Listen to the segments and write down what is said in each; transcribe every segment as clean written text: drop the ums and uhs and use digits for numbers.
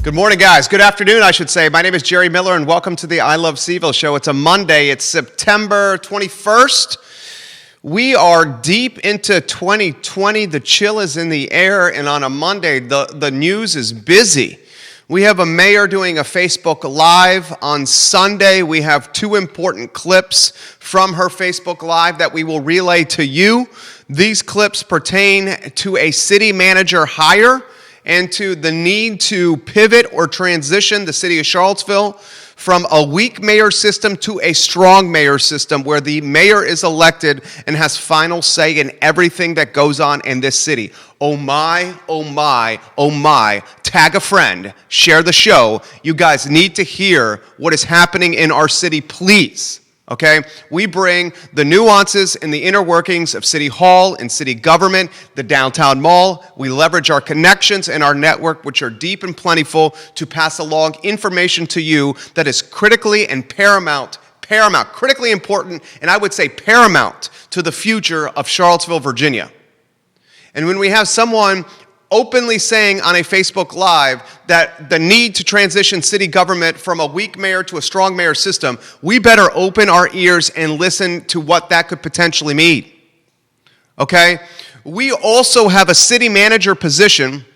Good morning, guys. Good afternoon, I should say. My name is Jerry Miller, and welcome to the I Love CVille show. It's a Monday. It's September 21st. We are deep into 2020. The chill is in the air, and on a Monday, the news is busy. We have a mayor doing a Facebook Live on Sunday. We have two important clips from her Facebook Live that we will relay to you. These clips pertain to a city manager hire and to the need to pivot or transition the city of Charlottesville from a weak mayor system to a strong mayor system where the mayor is elected and has final say in everything that goes on in this city. Oh my, oh my, oh my. Tag a friend, share the show. You guys need to hear what is happening in our city, please. Okay, we bring the nuances and the inner workings of City Hall and city government, the downtown mall. We leverage our connections and our network, which are deep and plentiful, to pass along information to you that is critically and paramount, critically important, and I would say paramount to the future of Charlottesville, Virginia. And when we have someone openly saying on a Facebook Live that the need to transition city government from a weak mayor to a strong mayor system, we better open our ears and listen to what that could potentially mean. Okay? We also have a city manager position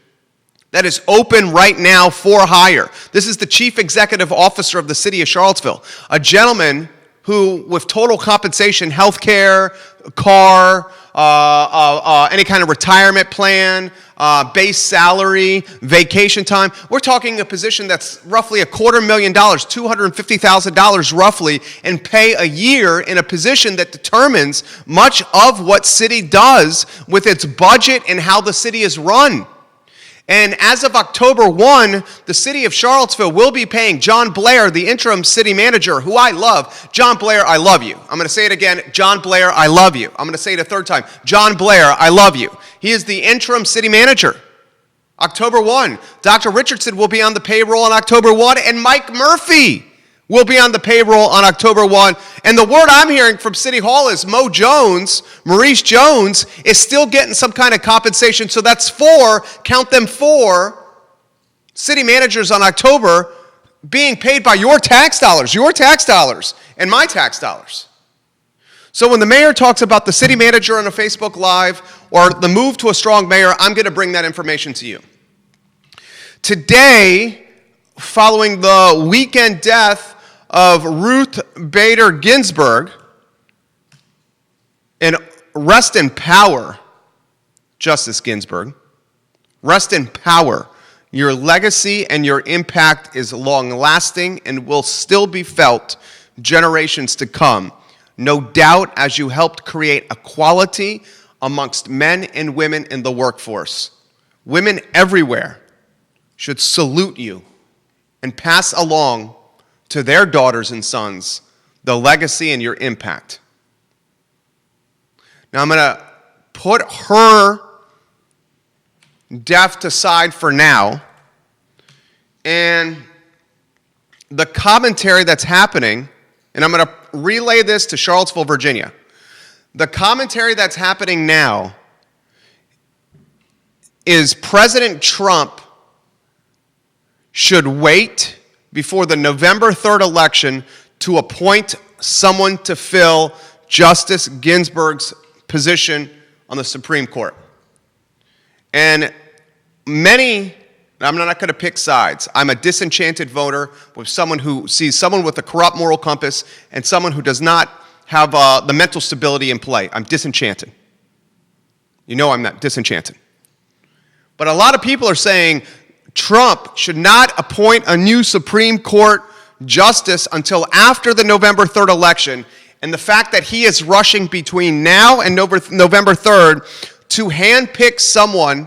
that is open right now for hire. This is the chief executive officer of the city of Charlottesville, a gentleman who, with total compensation, health care, car, any kind of retirement plan, base salary, vacation time. We're talking a position that's roughly $250,000, $250,000 roughly, and pay a year in a position that determines much of what city does with its budget and how the city is run. And as of October 1, the city of Charlottesville will be paying John Blair, the interim city manager, who I love. John Blair, I love you. I'm going to say it again. John Blair, I love you. I'm going to say it a third time. John Blair, I love you. He is the interim city manager. October 1. Dr. Richardson will be on the payroll on October 1, and Mike Murphy will be on the payroll on October 1. And the word I'm hearing from City Hall is Maurice Jones, is still getting some kind of compensation. So that's count them four city managers on October being paid by your tax dollars, and my tax dollars. So when the mayor talks about the city manager on a Facebook Live or the move to a strong mayor, I'm going to bring that information to you. Today, following the weekend death of Ruth Bader Ginsburg, and rest in power, Justice Ginsburg, rest in power. Your legacy and your impact is long-lasting and will still be felt generations to come. No doubt, as you helped create equality amongst men and women in the workforce. Women everywhere should salute you and pass along to their daughters and sons the legacy and your impact. Now I'm going to put her death aside for now, and the commentary that's happening, and I'm going to relay this to Charlottesville, Virginia. The commentary that's happening now is President Trump should wait before the November 3rd election to appoint someone to fill Justice Ginsburg's position on the Supreme Court. And I'm not going to pick sides. I'm a disenchanted voter with someone who sees someone with a corrupt moral compass and someone who does not have the mental stability in play. I'm disenchanted. You know I'm not disenchanted. But a lot of people are saying Trump should not appoint a new Supreme Court justice until after the November 3rd election, and the fact that he is rushing between now and November 3rd to handpick someone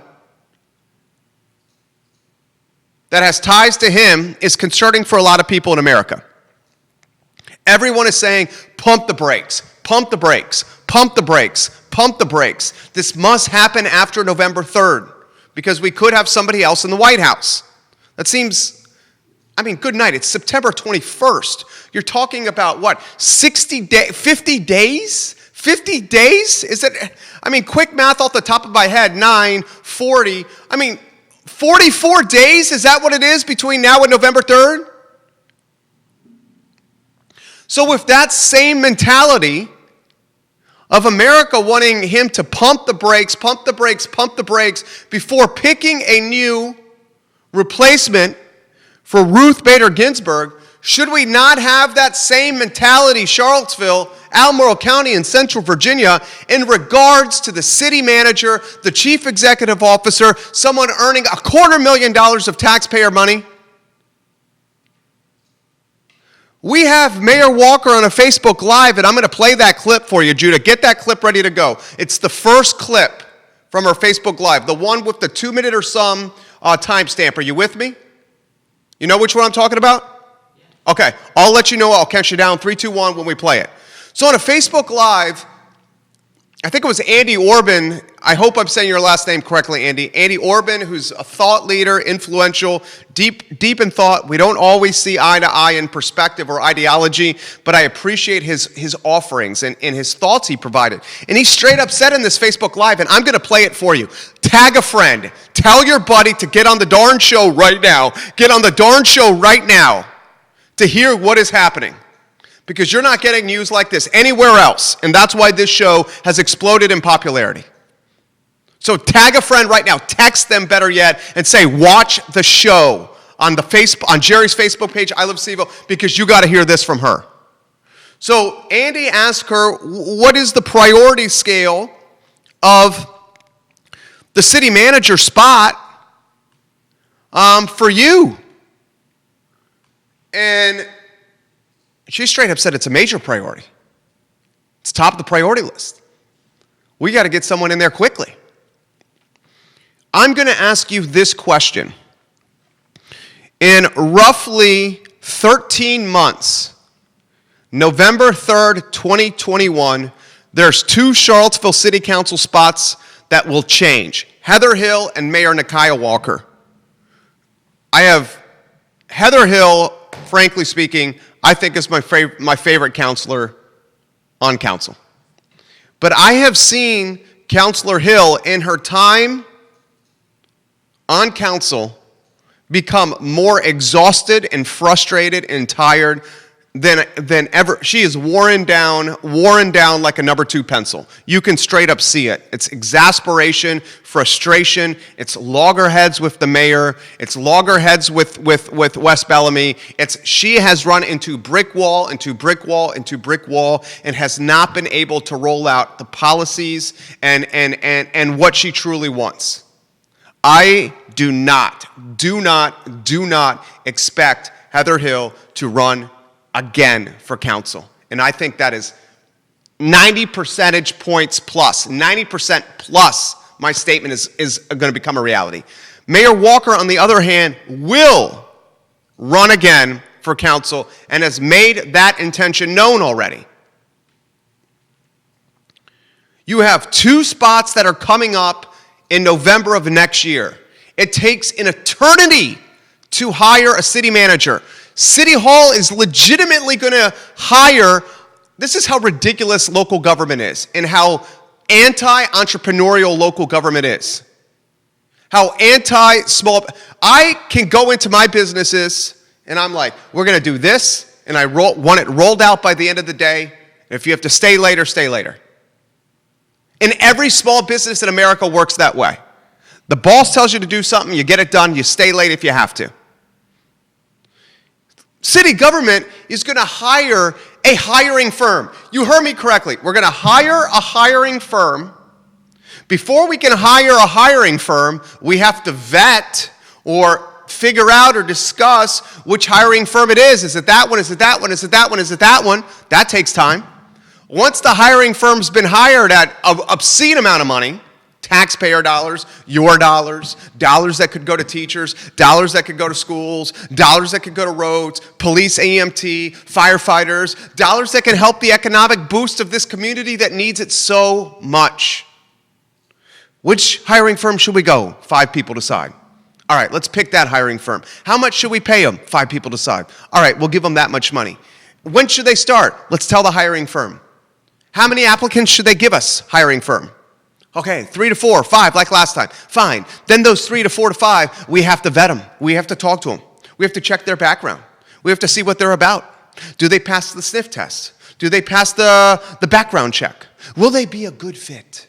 that has ties to him is concerning for a lot of people in America. Everyone is saying, pump the brakes, pump the brakes, pump the brakes, pump the brakes. This must happen after November 3rd. Because we could have somebody else in the White House. That seems, good night. It's September 21st. You're talking about, 50 days? 50 days? Is it, quick math off the top of my head, 9, 40. 44 days, is that what it is between now and November 3rd? So with that same mentality of America wanting him to pump the brakes before picking a new replacement for Ruth Bader Ginsburg, should we not have that same mentality, Charlottesville, Albemarle County, and Central Virginia, in regards to the city manager, the chief executive officer, someone earning $250,000 of taxpayer money? We have Mayor Walker on a Facebook Live, and I'm going to play that clip for you, Judah. Get that clip ready to go. It's the first clip from her Facebook Live, the one with the 2-minute or some timestamp. Are you with me? You know which one I'm talking about? Okay, I'll let you know. I'll count you down, 3, 2, 1 when we play it. So on a Facebook Live, I think it was Andy Orban. I hope I'm saying your last name correctly, Andy. Andy Orban, who's a thought leader, influential, deep in thought. We don't always see eye to eye in perspective or ideology, but I appreciate his offerings and his thoughts he provided. And he straight up said in this Facebook Live, and I'm going to play it for you. Tag a friend. Tell your buddy to get on the darn show right now. Get on the darn show right now to hear what is happening. Because you're not getting news like this anywhere else. And that's why this show has exploded in popularity. So tag a friend right now. Text them, better yet, and say, watch the show on Jerry's Facebook page, I Love CVille, because you got to hear this from her. So Andy asked her, what is the priority scale of the city manager spot for you? And she straight up said it's a major priority. It's top of the priority list. We got to get someone in there quickly. I'm going to ask you this question. In roughly 13 months, November 3rd, 2021, there's 2 Charlottesville City Council spots that will change. Heather Hill and Mayor Nikuyah Walker. I have Heather Hill, frankly speaking, I think is my favorite counselor on council. But I have seen Councilor Hill in her time on council become more exhausted and frustrated and tired than ever. She is worn down like a number 2 pencil. You can straight up see it. It's exasperation, frustration. It's loggerheads with the mayor. It's loggerheads with West Bellamy. She has run into brick wall, and has not been able to roll out the policies and what she truly wants. I do not expect Heather Hill to run again for council. And I think that is 90 percentage points plus, 90% plus, my statement is going to become a reality. Mayor Walker, on the other hand, will run again for council and has made that intention known already. You have 2 spots that are coming up in November of next year. It takes an eternity to hire a city manager. City Hall is legitimately going to hire. This is how ridiculous local government is and how anti-entrepreneurial local government is. How anti-small. I can go into my businesses and I'm like, we're going to do this, and I want it rolled out by the end of the day. If you have to stay later, stay later. And every small business in America works that way. The boss tells you to do something, you get it done, you stay late if you have to. City government is going to hire a hiring firm. You heard me correctly. We're going to hire a hiring firm. Before we can hire a hiring firm, we have to vet or figure out or discuss which hiring firm it is. Is it that one? Is it that one? Is it that one? Is it that one? That takes time. Once the hiring firm's been hired at an obscene amount of money, taxpayer dollars, your dollars, dollars that could go to teachers, dollars that could go to schools, dollars that could go to roads, police, EMT, firefighters, dollars that can help the economic boost of this community that needs it so much. Which hiring firm should we go? 5 people decide. All right, let's pick that hiring firm. How much should we pay them? 5 people decide. All right, we'll give them that much money. When should they start? Let's tell the hiring firm. How many applicants should they give us, hiring firm? Okay, 3 to 4, 5, like last time. Fine. Then those 3 to 4 to 5, we have to vet them. We have to talk to them. We have to check their background. We have to see what they're about. Do they pass the sniff test? Do they pass the background check? Will they be a good fit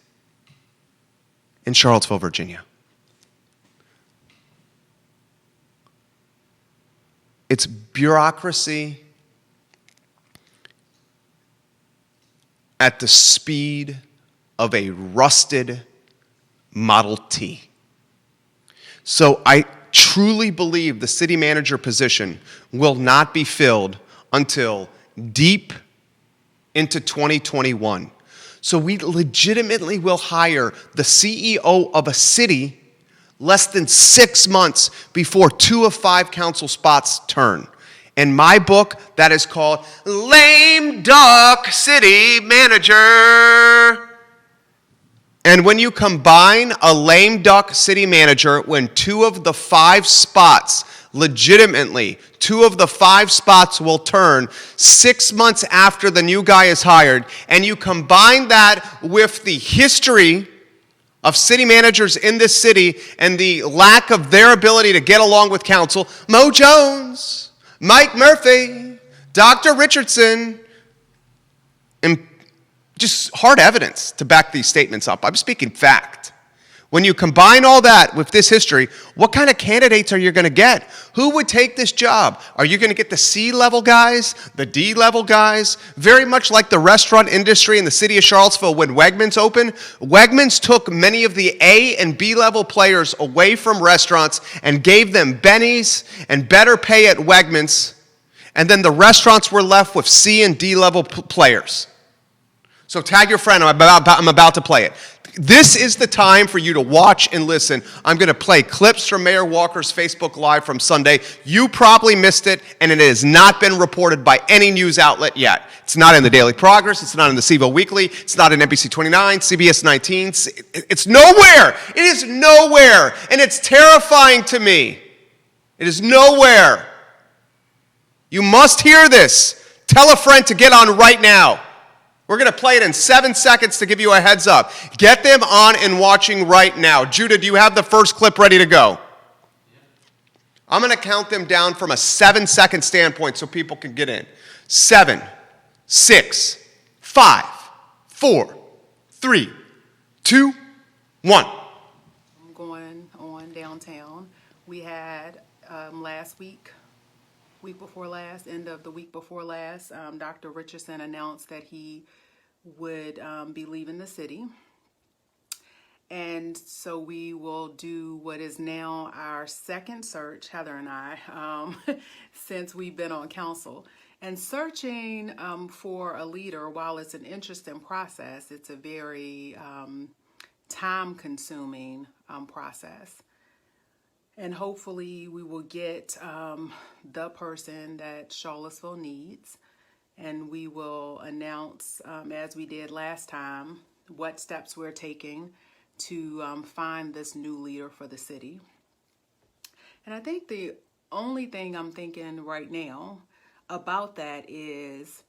in Charlottesville, Virginia? It's bureaucracy at the speed of a rusted Model T. So I truly believe the city manager position will not be filled until deep into 2021. So we legitimately will hire the CEO of a city less than 6 months before 2 of 5 council spots turn. In my book, that is called Lame Duck City Manager. And when you combine a lame duck city manager when 2 of the 5 spots, legitimately, 2 of the 5 spots will turn 6 months after the new guy is hired, and you combine that with the history of city managers in this city and the lack of their ability to get along with council, Mo Jones, Mike Murphy, Dr. Richardson, and just hard evidence to back these statements up. I'm speaking fact. When you combine all that with this history, what kind of candidates are you going to get? Who would take this job? Are you going to get the C-level guys, the D-level guys? Very much like the restaurant industry in the city of Charlottesville when Wegmans opened. Wegmans took many of the A and B-level players away from restaurants and gave them bennies and better pay at Wegmans, and then the restaurants were left with C and D-level players. So tag your friend, I'm about to play it. This is the time for you to watch and listen. I'm going to play clips from Mayor Walker's Facebook Live from Sunday. You probably missed it, and it has not been reported by any news outlet yet. It's not in the Daily Progress. It's not in the CVille Weekly. It's not in NBC 29, CBS 19. It's nowhere. It is nowhere, and it's terrifying to me. It is nowhere. You must hear this. Tell a friend to get on right now. We're going to play it in 7 seconds to give you a heads up. Get them on and watching right now. Judah, do you have the first clip ready to go? I'm going to count them down from a 7-second standpoint so people can get in. 7, 6, 5, 4, 3, 2, 1. I'm going on downtown. We had last week before last, end of the week before last, Dr. Richardson announced that he would be leaving the city. And so we will do what is now our second search, Heather and I, since we've been on council. And searching for a leader, while it's an interesting process, it's a very time-consuming process. And hopefully we will get the person that Charlottesville needs, and we will announce, as we did last time, what steps we're taking to find this new leader for the city. And I think the only thing I'm thinking right now about that is,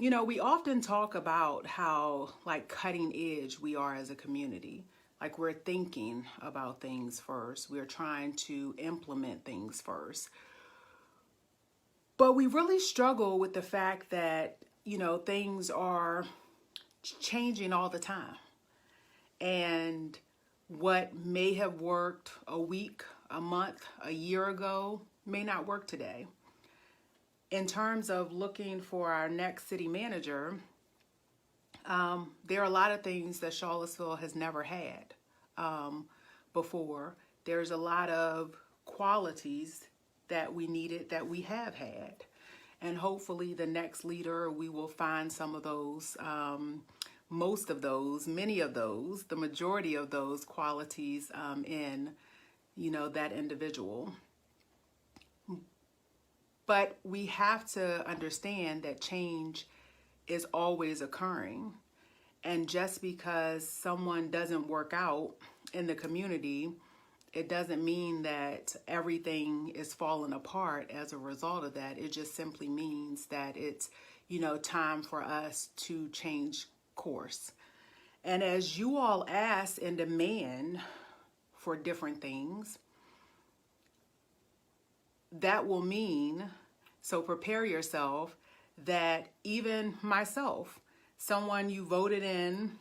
you know, we often talk about how like cutting edge we are as a community. Like we're thinking about things first. We're trying to implement things first. But we really struggle with the fact that, you know, things are changing all the time. And what may have worked a week, a month, a year ago may not work today. In terms of looking for our next city manager, there are a lot of things that Charlottesville has never had before. There's a lot of qualities that we needed that we have had. And hopefully the next leader, we will find some of those, most of those, many of those, the majority of those qualities in, you know, that individual. But we have to understand that change is always occurring. And just because someone doesn't work out in the community, it doesn't mean that everything is falling apart as a result of that. It just simply means that it's, you know, time for us to change course. And as you all ask and demand for different things, that will mean, so prepare yourself, that even myself, someone you voted in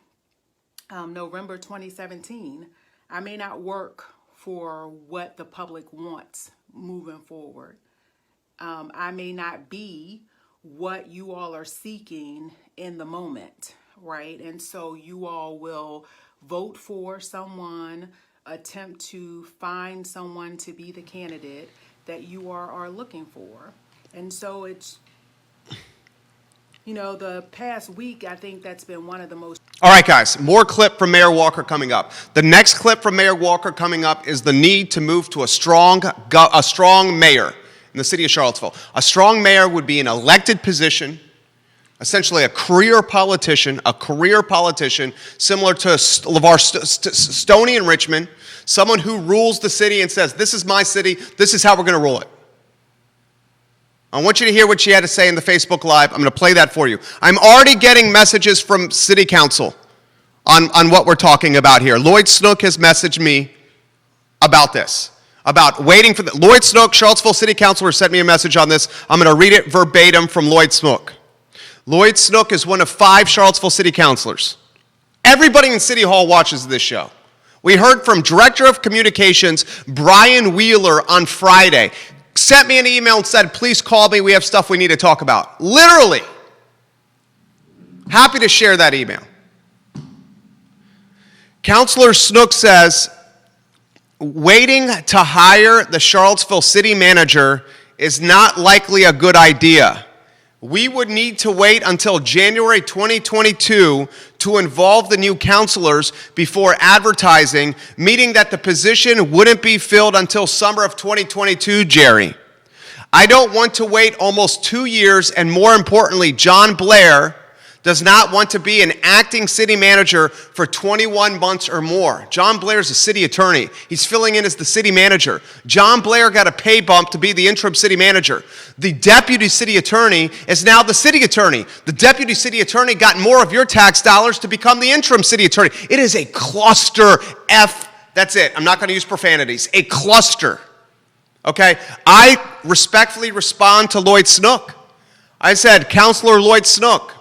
November 2017, I may not work for what the public wants moving forward. I may not be what you all are seeking in the moment, right? And so you all will vote for someone, attempt to find someone to be the candidate that you are looking for. And so it's, the past week, I think that's been one of the most... All right, guys, more clip from Mayor Walker coming up. The next clip from Mayor Walker coming up is the need to move to a strong mayor in the city of Charlottesville. A strong mayor would be an elected position, essentially a career politician, similar to LeVar Stoney in Richmond, someone who rules the city and says, this is my city, this is how we're going to rule it. I want you to hear what she had to say in the Facebook Live. I'm going to play that for you. I'm already getting messages from City Council on what we're talking about here. Lloyd Snook has messaged me about this, about waiting for the... Lloyd Snook, Charlottesville City Councilor, sent me a message on this. I'm going to read it verbatim from Lloyd Snook. Lloyd Snook is one of 5 Charlottesville City Councilors. Everybody in City Hall watches this show. We heard from Director of Communications, Brian Wheeler, on Friday. Sent me an email and said, please call me, we have stuff we need to talk about. Literally. Happy to share that email. Councilor Snook says, waiting to hire the Charlottesville city manager is not likely a good idea. We would need to wait until January 2022 to involve the new councilors before advertising, meaning that the position wouldn't be filled until summer of 2022, Jerry. I don't want to wait almost 2 years, and more importantly, John Blair does not want to be an acting city manager for 21 months or more. John Blair's a city attorney. He's filling in as the city manager. John Blair got a pay bump to be the interim city manager. The deputy city attorney is now the city attorney. The deputy city attorney got more of your tax dollars to become the interim city attorney. It is a cluster F. That's it. I'm not going to use profanities. A cluster. Okay? I respectfully respond to Lloyd Snook. I said, Councilor Lloyd Snook,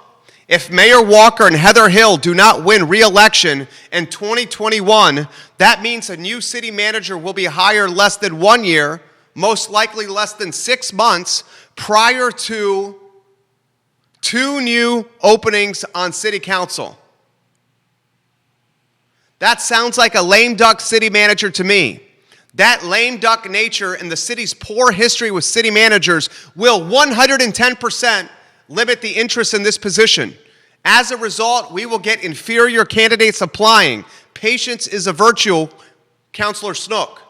if Mayor Walker and Heather Hill do not win re-election in 2021, that means a new city manager will be hired less than 1 year, most likely less than 6 months, prior to 2 new openings on city council. That sounds like a lame duck city manager to me. That lame duck nature and the city's poor history with city managers will 110% limit the interest in this position. As a result, we will get inferior candidates applying. Patience is a virtue, Councilor Snook.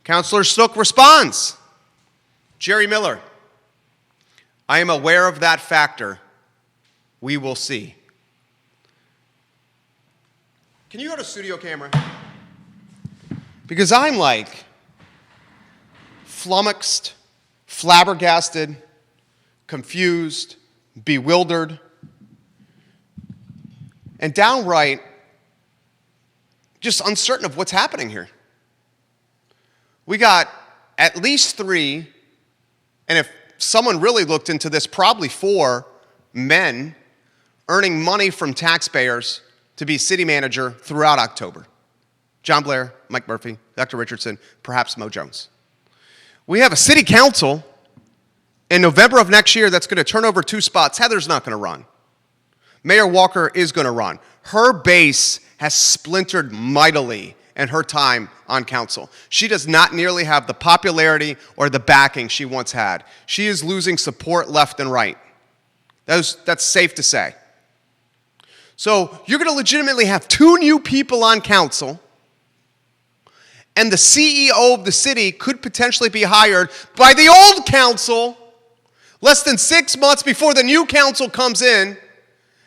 Councilor Snook responds, Jerry Miller, I am aware of that factor. We will see. Can you go to studio camera? Because I'm like flummoxed, flabbergasted, confused, bewildered, and downright just uncertain of what's happening here. We got at least 3, and if someone really looked into this, probably 4 men earning money from taxpayers to be city manager throughout October. John Blair, Mike Murphy, Dr. Richardson, perhaps Mo Jones. We have a city council in November of next year that's going to turn over 2 spots. Heather's not going to run. Mayor Walker is going to run. Her base has splintered mightily in her time on council. She does not nearly have the popularity or the backing she once had. She is losing support left and right. That's safe to say. So you're going to legitimately have 2 new people on council, and the CEO of the city could potentially be hired by the old council less than 6 months before the new council comes in,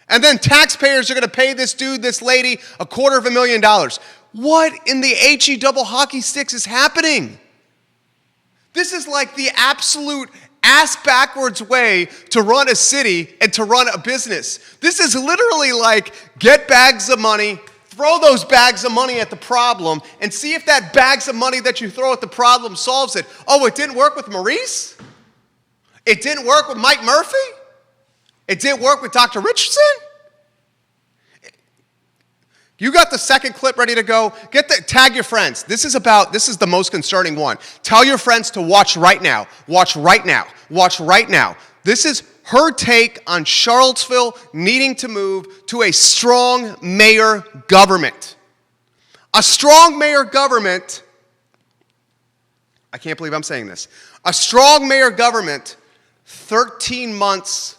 and then taxpayers are going to pay this dude, this lady, $250,000. What in the HE double hockey sticks is happening? This is like the absolute ass-backwards way to run a city and to run a business. This is literally like get bags of money, throw those bags of money at the problem, and see if that bags of money that you throw at the problem solves it. Oh, it didn't work with Maurice? It didn't work with Mike Murphy? It didn't work with Dr. Richardson? You got the second clip ready to go? Tag your friends. This is the most concerning one. Tell your friends to watch right now. Watch right now. Watch right now. This is her take on Charlottesville needing to move to a strong mayor government. A strong mayor government, I can't believe I'm saying this. A strong mayor government 13 months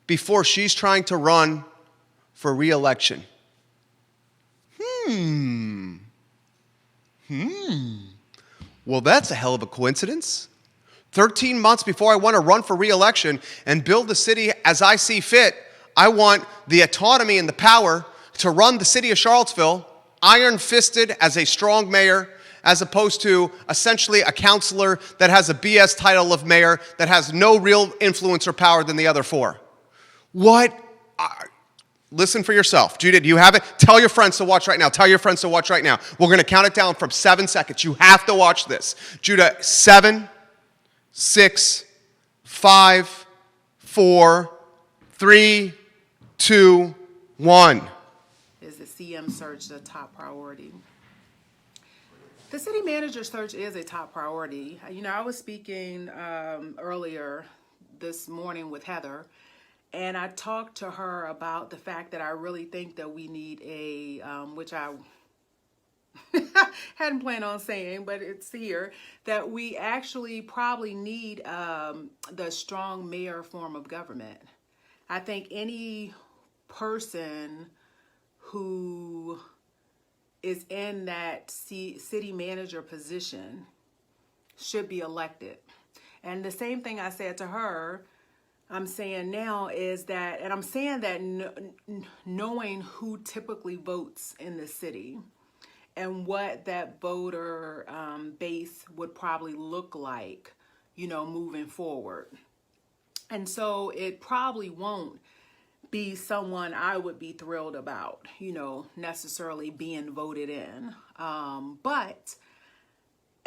before she's trying to run for reelection. Well, that's a hell of a coincidence. 13 months before I want to run for re-election and build the city as I see fit, I want the autonomy and the power to run the city of Charlottesville iron-fisted as a strong mayor, as opposed to essentially a councilor that has a BS title of mayor that has no real influence or power than the other four. What? Listen for yourself. Judah, do you have it? Tell your friends to watch right now. Tell your friends to watch right now. We're going to count it down from 7 seconds. You have to watch this. Judah, 7, 6, 5, 4, 3, 2, 1. Is the CM search the top priority? The city manager search is a top priority. You know, I was speaking earlier this morning with Heather, and I talked to her about the fact that I really think that we need a, which I hadn't planned on saying, but it's here, that we actually probably need the strong mayor form of government. I think any person who is in that city manager position should be elected. And the same thing I said to her, I'm saying now is that, and I'm saying that knowing who typically votes in the city and what that voter base would probably look like, you know, moving forward. And so it probably won't be someone I would be thrilled about, you know, necessarily being voted in. But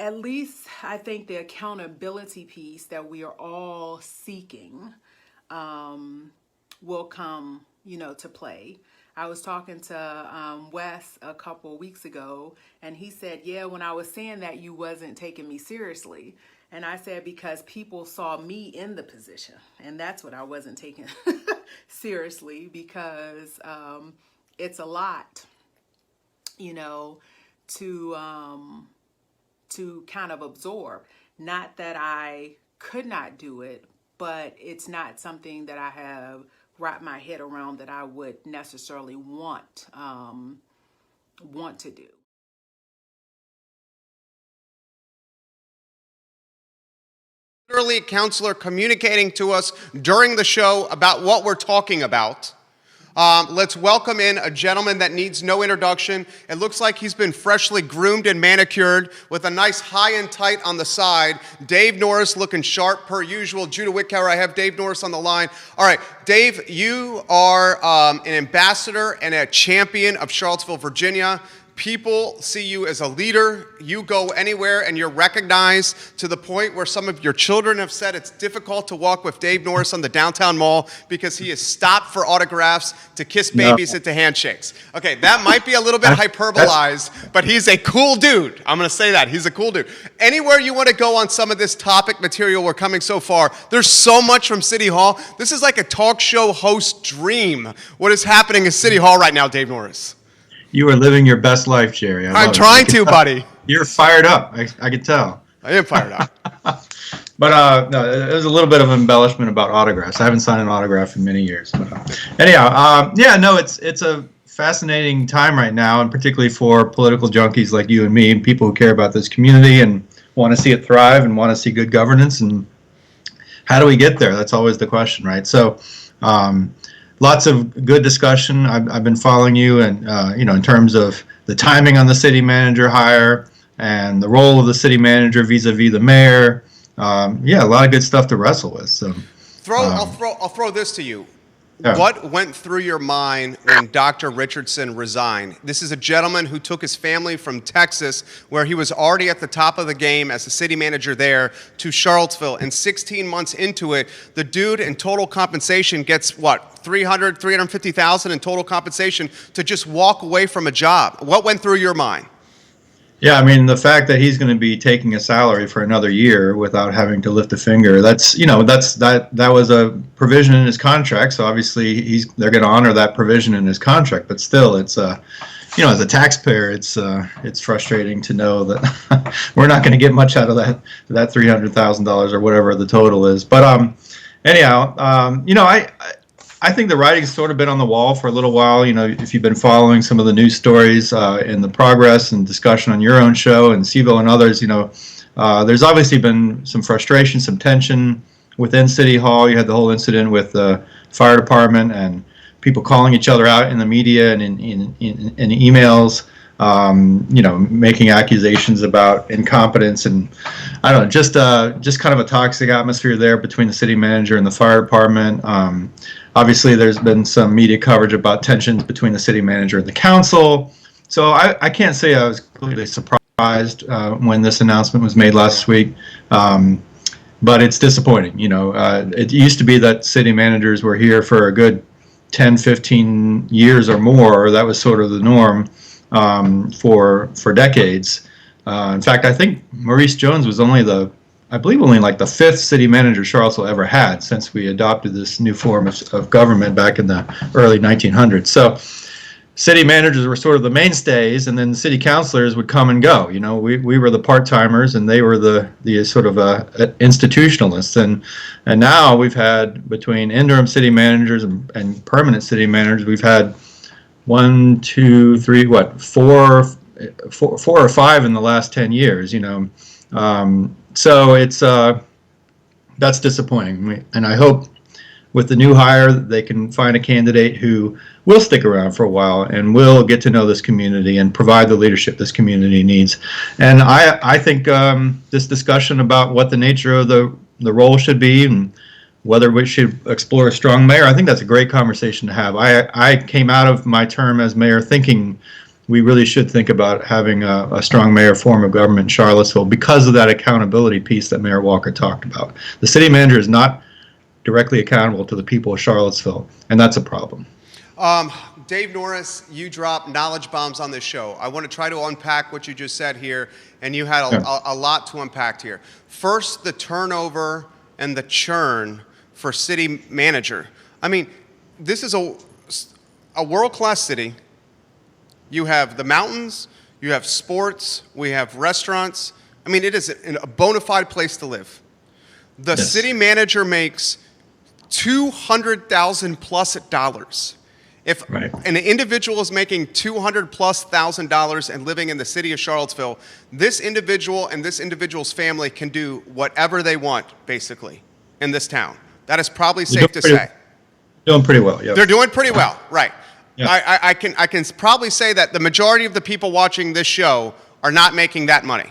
at least I think the accountability piece that we are all seeking will come, you know, to play. I was talking to Wes a couple weeks ago, and he said, yeah, when I was saying that, you wasn't taking me seriously. And I said, because people saw me in the position, and that's what I wasn't taking seriously, because it's a lot, you know, to kind of absorb. Not that I could not do it, but it's not something that I have wrapped my head around that I would necessarily want to do. Literally, a counselor communicating to us during the show about what we're talking about. Let's welcome in a gentleman that needs no introduction. It looks like he's been freshly groomed and manicured with a nice high and tight on the side. Dave Norris looking sharp per usual. Judah Whitcower, I have Dave Norris on the line. All right, Dave, you are an ambassador and a champion of Charlottesville, Virginia. People see you as a leader. You go anywhere and you're recognized to the point where some of your children have said it's difficult to walk with Dave Norris on the downtown mall because he is stopped for autographs, to kiss babies, and to handshakes. Okay, that might be a little bit hyperbolized, but he's a cool dude. I'm going to say that. He's a cool dude. Anywhere you want to go on some of this topic material, we're coming so far. There's so much from City Hall. This is like a talk show host dream. What is happening in City Hall right now, Dave Norris? You are living your best life, Jerry. I'm trying to, buddy. You're fired up. I can tell. I am fired up. But no, there's a little bit of embellishment about autographs. I haven't signed an autograph in many years. But, anyhow, yeah, no, it's a fascinating time right now, and particularly for political junkies like you and me, and people who care about this community and want to see it thrive and want to see good governance. And how do we get there? That's always the question, right? So. Lots of good discussion. I've been following you, and you know, in terms of the timing on the city manager hire and the role of the city manager vis-a-vis the mayor, yeah, a lot of good stuff to wrestle with. So I'll throw this to you. Yeah. What went through your mind when Dr. Richardson resigned? This is a gentleman who took his family from Texas, where he was already at the top of the game as the city manager there, to Charlottesville. And 16 months into it, the dude in total compensation gets what, $350,000 in total compensation to just walk away from a job. What went through your mind? Yeah, I mean, the fact that he's going to be taking a salary for another year without having to lift a finger, that was a provision in his contract. So obviously they're going to honor that provision in his contract. But still, it's as a taxpayer, it's frustrating to know that we're not going to get much out of that $300,000 or whatever the total is. But anyhow, I think the writing's sort of been on the wall for a little while. If you've been following some of the news stories in the progress and discussion on your own show and CVille and others, there's obviously been some frustration, some tension within City Hall. You had the whole incident with the fire department and people calling each other out in the media and in emails, making accusations about incompetence and I don't know, just kind of a toxic atmosphere there between the city manager and the fire department. Obviously, there's been some media coverage about tensions between the city manager and the council. So I can't say I was completely surprised when this announcement was made last week, but it's disappointing. It used to be that city managers were here for a good 10, 15 years or more. That was sort of the norm for decades. In fact, I think Maurice Jones was only like the fifth city manager Charlottesville ever had since we adopted this new form of government back in the early 1900s. So city managers were sort of the mainstays, and then city councilors would come and go. We were the part-timers, and they were the sort of institutionalists. And now we've had, between interim city managers and permanent city managers, we've had four or five in the last 10 years. So it's that's disappointing, and I hope with the new hire they can find a candidate who will stick around for a while and will get to know this community and provide the leadership this community needs. And I think this discussion about what the nature of the role should be and whether we should explore a strong mayor, I think that's a great conversation to have. I came out of my term as mayor thinking we really should think about having a strong mayor form of government in Charlottesville because of that accountability piece that Mayor Walker talked about. The city manager is not directly accountable to the people of Charlottesville, and that's a problem. Dave Norris, you drop knowledge bombs on this show. I want to try to unpack what you just said here, and you had a lot to unpack here. First, the turnover and the churn for city manager. I mean, this is a world-class city. You have the mountains, you have sports, we have restaurants. I mean, it is a bona fide place to live. The city manager makes $200,000 plus dollars. If an individual is making $200,000 plus and living in the city of Charlottesville, this individual and this individual's family can do whatever they want, basically, in this town. That is probably safe to say. Doing pretty well, yeah. They're doing pretty well, right. Yeah. I can probably say that the majority of the people watching this show are not making that money.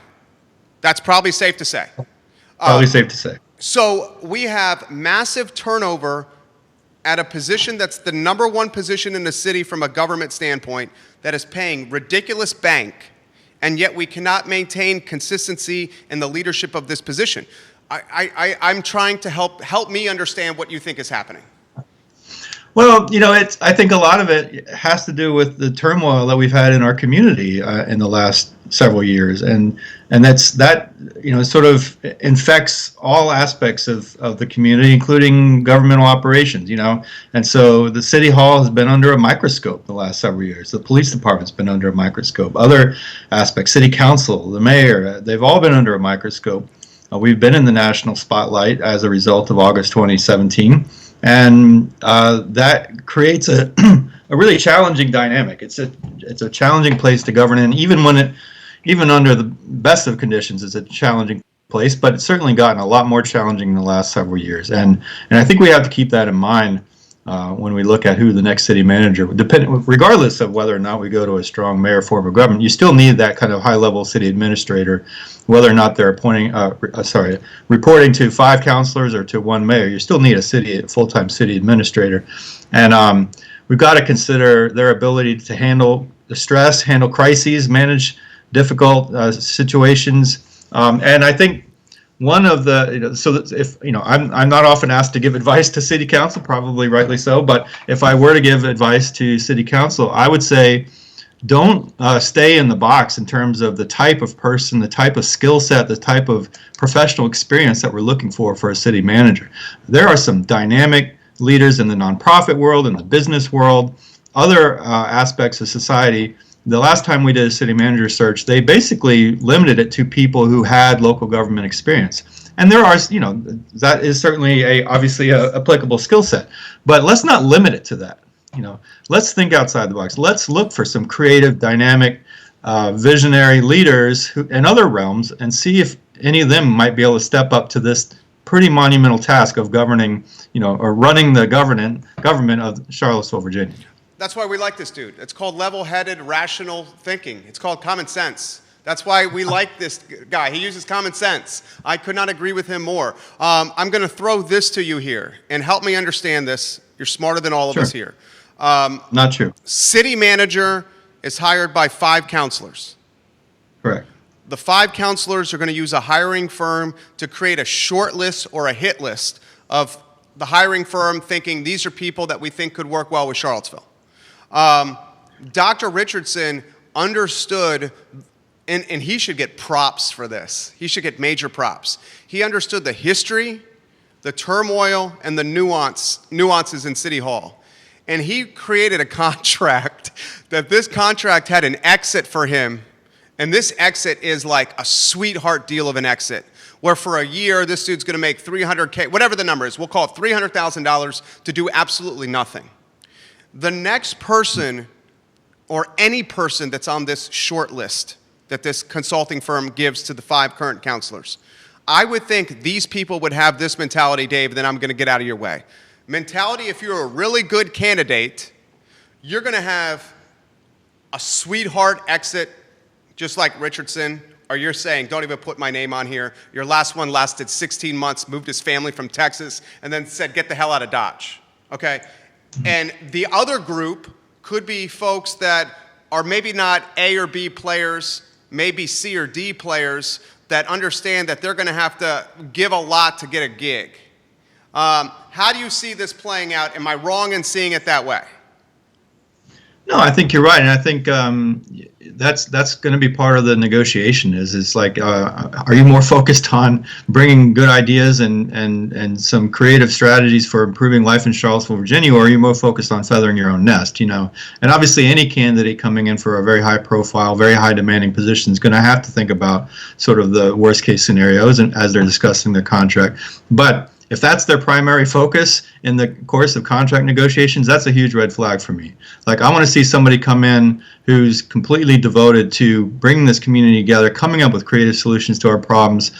That's probably safe to say. Probably safe to say. So we have massive turnover at a position that's the number one position in the city from a government standpoint that is paying ridiculous bank, and yet we cannot maintain consistency in the leadership of this position. I'm trying to help me understand what you think is happening. Well, I think a lot of it has to do with the turmoil that we've had in our community in the last several years, and that sort of infects all aspects of the community, including governmental operations. And so the city hall has been under a microscope the last several years. The police department's been under a microscope. Other aspects, city council, the mayor, they've all been under a microscope. We've been in the national spotlight as a result of August 2017. And that creates a really challenging dynamic. It's a challenging place to govern in, even under the best of conditions. It's a challenging place, but it's certainly gotten a lot more challenging in the last several years. And I think we have to keep that in mind when we look at who the next city manager, regardless of whether or not we go to a strong mayor form of government, you still need that kind of high-level city administrator, whether or not they're reporting to 5 councilors or to 1 mayor. You still need a full-time city administrator, and we've got to consider their ability to handle the stress, handle crises, manage difficult situations, and I think. One of the, so that if, I'm not often asked to give advice to city council, probably rightly so, but if I were to give advice to city council, I would say don't stay in the box in terms of the type of person, the type of skill set, the type of professional experience that we're looking for a city manager. There are some dynamic leaders in the nonprofit world, in the business world, other aspects of society. The last time we did a city manager search, they basically limited it to people who had local government experience. And there are, that is certainly obviously a applicable skill set. But let's not limit it to that. Let's think outside the box. Let's look for some creative, dynamic, visionary leaders in other realms and see if any of them might be able to step up to this pretty monumental task of governing, or running the government of Charlottesville, Virginia. That's why we like this dude. It's called level-headed, rational thinking. It's called common sense. That's why we like this guy. He uses common sense. I could not agree with him more. I'm going to throw this to you here, and help me understand this. You're smarter than all of us here. Not true. City manager is hired by 5 councilors. Correct. The 5 councilors are going to use a hiring firm to create a short list or a hit list of the hiring firm thinking these are people that we think could work well with Charlottesville. Dr. Richardson understood, and he should get props for this. He should get major props. He understood the history, the turmoil, and the nuances in City Hall. And he created a contract that this contract had an exit for him. And this exit is like a sweetheart deal of an exit, where for a year, this dude's going to make $300K, whatever the number is. We'll call it $300,000 to do absolutely nothing. The next person, or any person that's on this short list that this consulting firm gives to the 5 current councilors, I would think these people would have this mentality, Dave, then I'm going to get out of your way. Mentality, if you're a really good candidate, you're going to have a sweetheart exit, just like Richardson, or you're saying, don't even put my name on here. Your last one lasted 16 months, moved his family from Texas, and then said, get the hell out of Dodge, okay? And the other group could be folks that are maybe not A or B players, maybe C or D players that understand that they're going to have to give a lot to get a gig. How do you see this playing out? Am I wrong in seeing it that way? No, I think you're right, and I think that's going to be part of the negotiation. Is like, are you more focused on bringing good ideas and some creative strategies for improving life in Charlottesville, Virginia, or are you more focused on feathering your own nest? And obviously, any candidate coming in for a very high profile, very high demanding position is going to have to think about sort of the worst case scenarios and as they're discussing their contract, but. If that's their primary focus in the course of contract negotiations, that's a huge red flag for me. Like, I want to see somebody come in who's completely devoted to bringing this community together, coming up with creative solutions to our problems,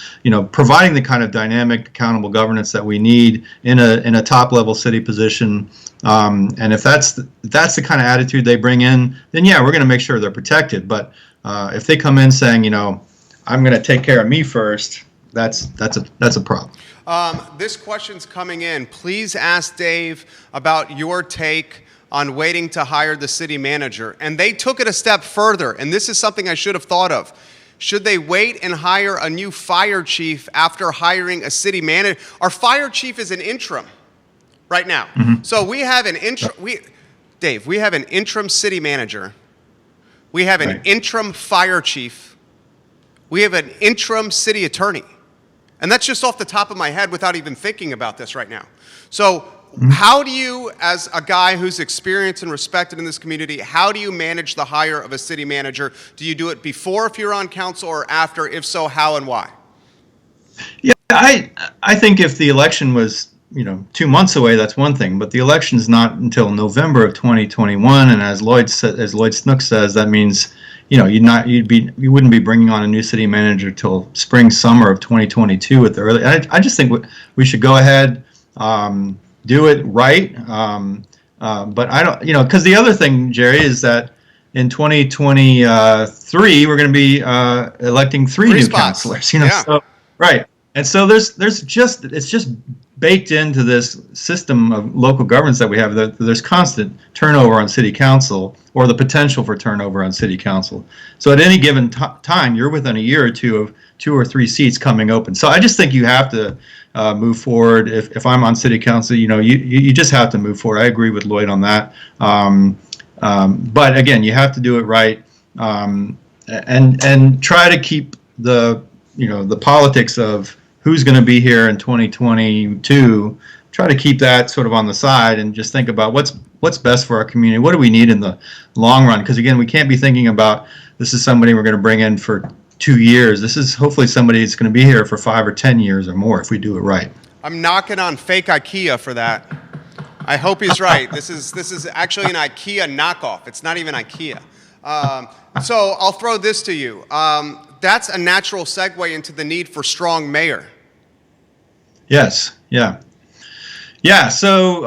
providing the kind of dynamic, accountable governance that we need in a top-level city position. And if that's the kind of attitude they bring in, then yeah, we're going to make sure they're protected. But if they come in saying, I'm going to take care of me first, that's a problem. This question's coming in. Please ask Dave about your take on waiting to hire the city manager. And they took it a step further, and this is something I should have thought of. Should they wait and hire a new fire chief after hiring a city manager? Our fire chief is an interim right now. Mm-hmm. So we have an Dave, we have an interim city manager. We have an interim fire chief. We have an interim city attorney. And that's just off the top of my head without even thinking about this right now. So how do you, as a guy who's experienced and respected in this community, how do you manage the hire of a city manager? Do you do it before if you're on council or after? If so, how and why? Yeah, I think if the election was 2 months away, that's one thing. But the election's not until November of 2021, and as Lloyd Snook says, that means you wouldn't be bringing on a new city manager till spring, summer of 2022 at the early. I just think we should go ahead, do it right. But I don't, because the other thing, Jerry, is that in 2023 we're going to be electing three new spots. councilors. Yeah. So, right, and so it's just baked into this system of local governance that we have. That there's constant turnover on city council, or the potential for turnover on city council. So at any given time, you're within a year or two of 2 or 3 seats coming open. So I just think you have to move forward. If I'm on city council, you just have to move forward. I agree with Lloyd on that. But again, you have to do it right, and try to keep the politics of who's going to be here in 2022. Try to keep that sort of on the side and just think about what's best for our community. What do we need in the long run? Because again, we can't be thinking about this is somebody we're going to bring in for 2 years. This is hopefully somebody that's going to be here for 5 or 10 years or more if we do it right. I'm knocking on fake IKEA for that. I hope he's right. This is actually an IKEA knockoff. It's not even IKEA. So I'll throw this to you. That's a natural segue into the need for strong mayor. Yes. Yeah. Yeah. So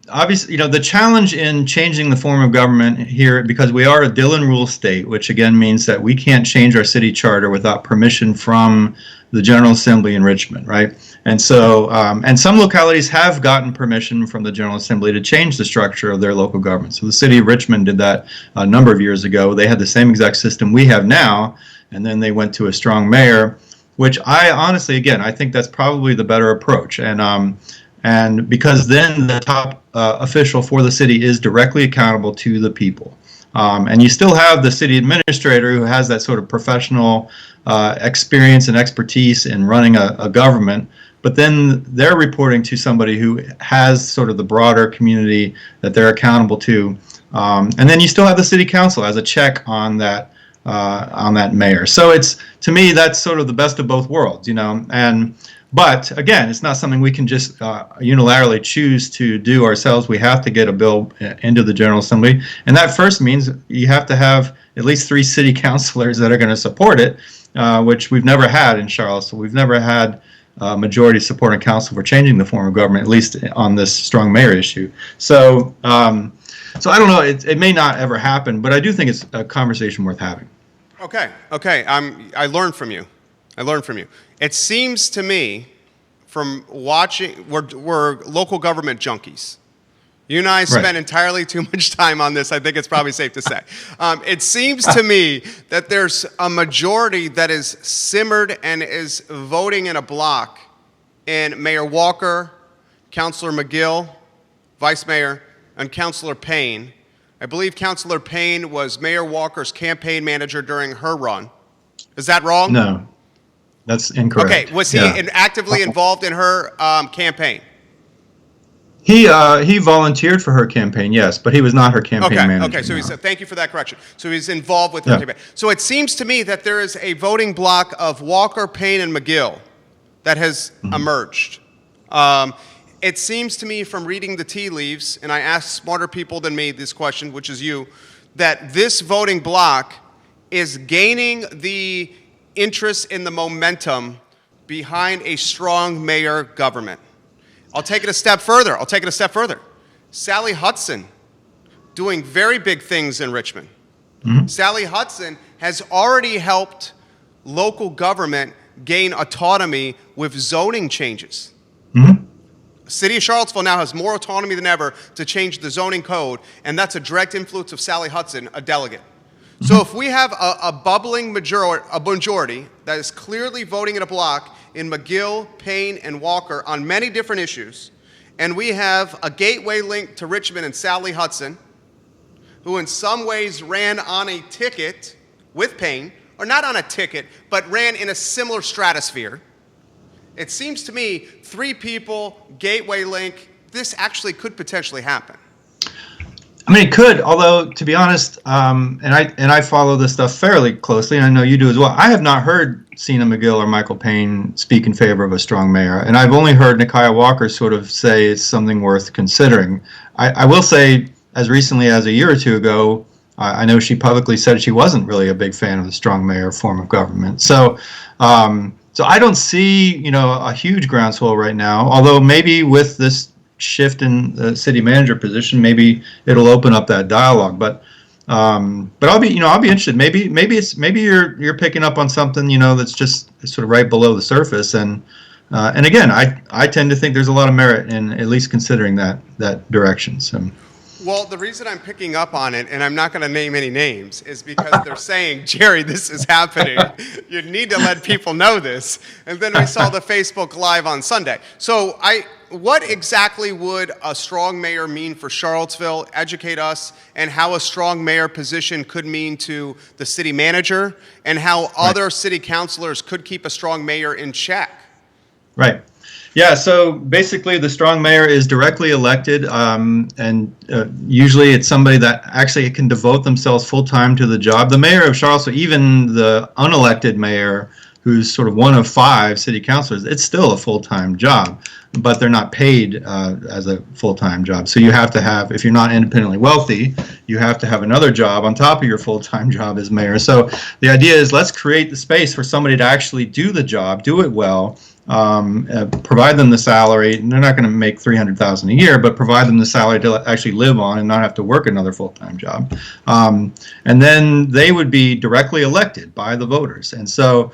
obviously, the challenge in changing the form of government here, because we are a Dillon rule state, which again means that we can't change our city charter without permission from the General Assembly in Richmond, right? And so, and some localities have gotten permission from the General Assembly to change the structure of their local government. So the city of Richmond did that a number of years ago. They had the same exact system we have now, and then they went to a strong mayor, which I honestly, again, I think that's probably the better approach. And because then the top official for the city is directly accountable to the people. And you still have the city administrator who has that sort of professional experience and expertise in running a government, but then they're reporting to somebody who has sort of the broader community that they're accountable to. And then you still have the city council as a check on that mayor. So to me, that's sort of the best of both worlds, But again, it's not something we can just unilaterally choose to do ourselves. We have to get a bill into the General Assembly, and that first means you have to have at least 3 city councilors that are going to support it, which we've never had in Charlottesville. We've never had majority support in council for changing the form of government, at least on this strong mayor issue. So, so I don't know. It may not ever happen, but I do think it's a conversation worth having. Okay. I learned from you. It seems to me, from watching, we're local government junkies. You and I spend entirely too much time on this. I think it's probably safe to say. It seems to me that there's a majority that is simmered and is voting in a block in Mayor Walker, Councilor McGill, Vice Mayor, and Councilor Payne. I believe Councilor Payne was Mayor Walker's campaign manager during her run. Is that wrong? No, that's incorrect. Okay, was he actively involved in her campaign? He volunteered for her campaign, yes, but he was not her campaign manager. Okay, so thank you for that correction. So he's involved with her campaign. So it seems to me that there is a voting block of Walker, Payne, and McGill that has emerged. It seems to me from reading the tea leaves, and I asked smarter people than me this question, which is you, that this voting block is gaining the interest in the momentum behind a strong mayor government. I'll take it a step further. Sally Hudson doing very big things in Richmond. Sally Hudson has already helped local government gain autonomy with zoning changes. City of Charlottesville now has more autonomy than ever to change the zoning code, and that's a direct influence of Sally Hudson, a delegate. So if we have a bubbling majority that is clearly voting in a block in McGill, Payne, and Walker on many different issues, and we have a gateway link to Richmond and Sally Hudson, who in some ways ran on a ticket with Payne, or not on a ticket, but ran in a similar stratosphere. It seems to me 3 people, gateway link, this actually could potentially happen. I mean, it could, although, to be honest, and I follow this stuff fairly closely, and I know you do as well. I have not heard Sina McGill or Michael Payne speak in favor of a strong mayor, and I've only heard Nikuyah Walker sort of say it's something worth considering. I will say, as recently as a year or 2 ago, I know she publicly said she wasn't really a big fan of the strong mayor form of government. So I don't see, a huge groundswell right now, although maybe with this shift in the city manager position, maybe it'll open up that dialogue. But I'll be interested. Maybe you're picking up on something, that's just sort of right below the surface. And again, I tend to think there's a lot of merit in at least considering that direction. So. Well, the reason I'm picking up on it, and I'm not going to name any names, is because they're saying, Jerry, this is happening. You need to let people know this. And then we saw the Facebook Live on Sunday. So what exactly would a strong mayor mean for Charlottesville? Educate us, and how a strong mayor position could mean to the city manager, and how other city councilors could keep a strong mayor in check. Right. Yeah, so basically the strong mayor is directly elected, and usually it's somebody that actually can devote themselves full-time to the job. The mayor of Charlottesville, even the unelected mayor, who's sort of one of 5 city councilors, it's still a full-time job, but they're not paid as a full-time job. So you have to have, if you're not independently wealthy, you have to have another job on top of your full-time job as mayor. So the idea is, let's create the space for somebody to actually do the job, do it well, provide them the salary. And they're not going to make $300,000 a year, but provide them the salary to actually live on and not have to work another full-time job. And then they would be directly elected by the voters, and so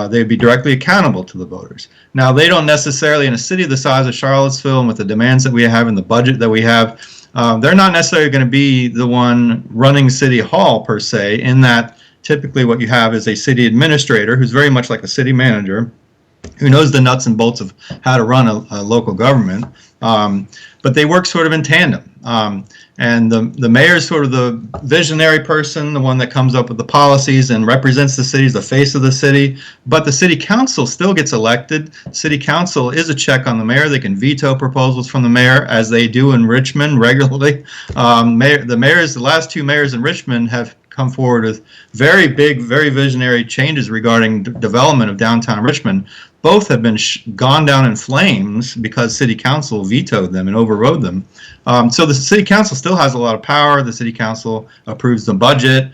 they'd be directly accountable to the voters. Now, they don't necessarily, in a city the size of Charlottesville and with the demands that we have and the budget that we have, they're not necessarily going to be the one running City Hall per se, in that typically what you have is a city administrator who's very much like a city manager, who knows the nuts and bolts of how to run a local government, but they work sort of in tandem. And the mayor is sort of the visionary person, the one that comes up with the policies and represents the city, is the face of the city. But the city council still gets elected. City council is a check on the mayor. They can veto proposals from the mayor, as they do in Richmond regularly. The last 2 mayors in Richmond have come forward with very big, very visionary changes regarding development of downtown Richmond. Both have been gone down in flames because city council vetoed them and overrode them. So the city council still has a lot of power. The city council approves the budget,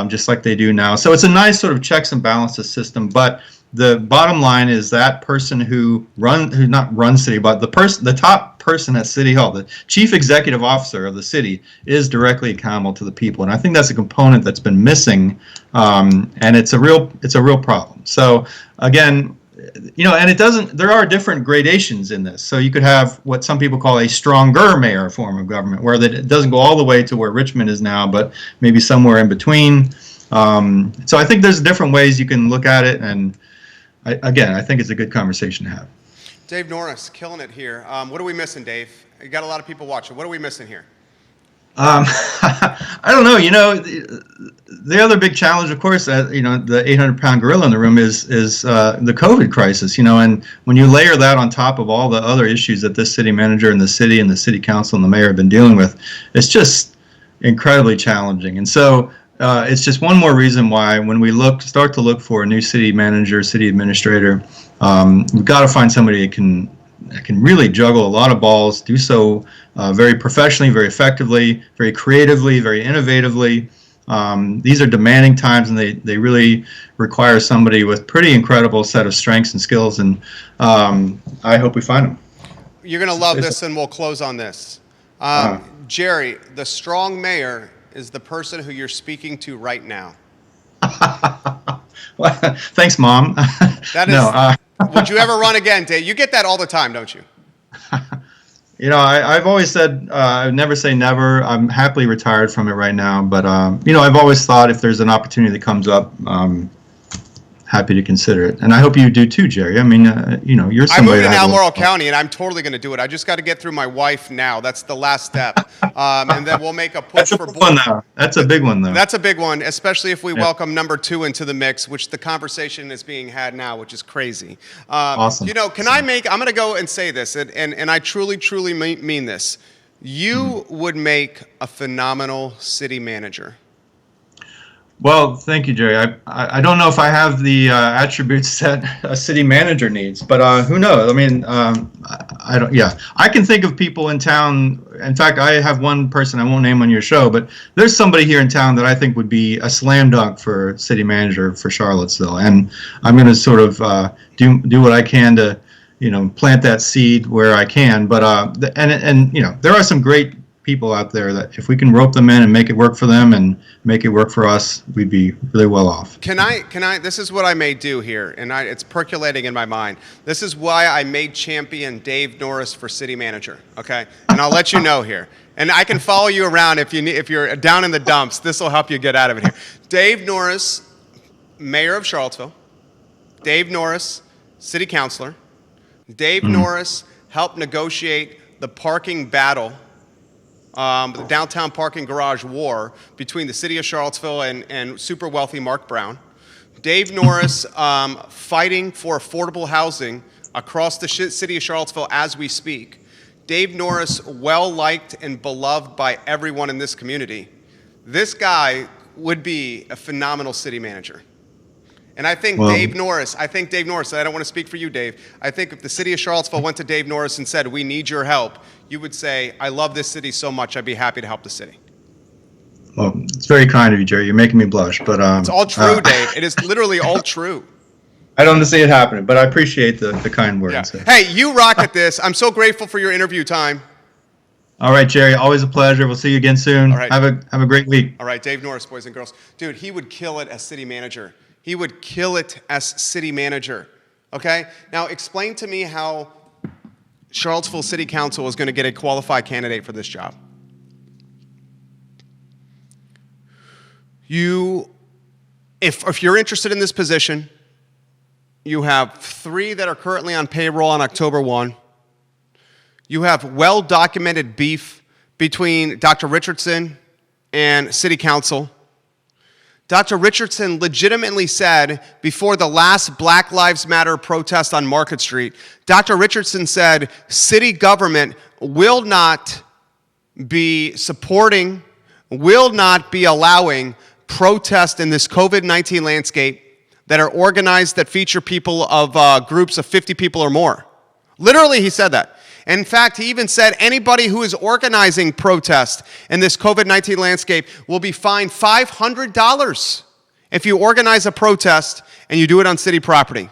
just like they do now. So it's a nice sort of checks and balances system. But the bottom line is that person who not runs city, but the top person at City Hall, the chief executive officer of the city, is directly accountable to the people. And I think that's a component that's been missing, and it's a real problem. So again, and there are different gradations in this. So you could have what some people call a stronger mayor form of government, where it doesn't go all the way to where Richmond is now, but maybe somewhere in between. So I think there's different ways you can look at it, and I think it's a good conversation to have. Dave Norris, killing it here. What are we missing, Dave? You got a lot of people watching. What are we missing here? I don't know. The other big challenge, of course, the 800-pound gorilla in the room is the COVID crisis. And when you layer that on top of all the other issues that this city manager and the city council and the mayor have been dealing with, it's just incredibly challenging. And so it's just one more reason why, when we start to look for a new city manager, city administrator, we've got to find somebody that can really juggle a lot of balls, do so very professionally, very effectively, very creatively, very innovatively. These are demanding times, and they really require somebody with pretty incredible set of strengths and skills, and I hope we find them. You're going to love this, and we'll close on this. Jerry, the strong mayor is the person who you're speaking to right now. Well, thanks, Mom. That is. No, would you ever run again, Dave? You get that all the time, don't you? I've always said I never say never. I'm happily retired from it right now, but I've always thought if there's an opportunity that comes up, happy to consider it. And I hope you do too, Jerry. I mean, you're somebody. I moved to Albemarle County, and I'm totally going to do it. I just got to get through my wife now. That's the last step, and then we'll make a push for board. That's a big one, though. That's a big one, especially if we welcome number 2 into the mix, which the conversation is being had now, which is crazy. Awesome. I'm going to go and say this, and I truly, truly mean this. You would make a phenomenal city manager. Well, thank you, Jerry. I don't know if I have the attributes that a city manager needs, but who knows? I mean, I don't. Yeah, I can think of people in town. In fact, I have one person I won't name on your show, but there's somebody here in town that I think would be a slam dunk for city manager for Charlottesville, and I'm going to sort of do what I can to plant that seed where I can. But there are some great people out there that if we can rope them in and make it work for them and make it work for us, we'd be really well off. Can I, this is what I may do here, and it's percolating in my mind. This is why I may champion Dave Norris for city manager, okay? And I'll let you know here. And I can follow you around if you're down in the dumps. This will help you get out of it here. Dave Norris, mayor of Charlottesville. Dave Norris, city councilor. Dave Norris helped negotiate the parking battle, the downtown parking garage war between the city of Charlottesville and super wealthy Mark Brown. Dave Norris fighting for affordable housing across the city of Charlottesville as we speak. Dave Norris, well-liked and beloved by everyone in this community. This guy would be a phenomenal city manager. And I think Dave Norris, I don't want to speak for you, Dave. I think if the city of Charlottesville went to Dave Norris and said, we need your help, you would say, I love this city so much, I'd be happy to help the city. Well, it's very kind of you, Jerry. You're making me blush. But it's all true, Dave. It is literally all true. I don't see it happening, but I appreciate the kind words. Yeah. Hey, you rock at this. I'm so grateful for your interview time. All right, Jerry. Always a pleasure. We'll see you again soon. All right. Have a great week. All right, Dave Norris, boys and girls. Dude, he would kill it as city manager. He would kill it as city manager. Okay? Now, explain to me how Charlottesville City Council is going to get a qualified candidate for this job. If you're interested in this position, you have 3 that are currently on payroll on October 1. You have well-documented beef between Dr. Richardson and City Council. Dr. Richardson legitimately said before the last Black Lives Matter protest on Market Street, Dr. Richardson said city government will not be supporting, will not be allowing protest in this COVID-19 landscape that are organized, that feature people of groups of 50 people or more. Literally, he said that. In fact, he even said anybody who is organizing protest in this COVID-19 landscape will be fined $500 if you organize a protest and you do it on city property.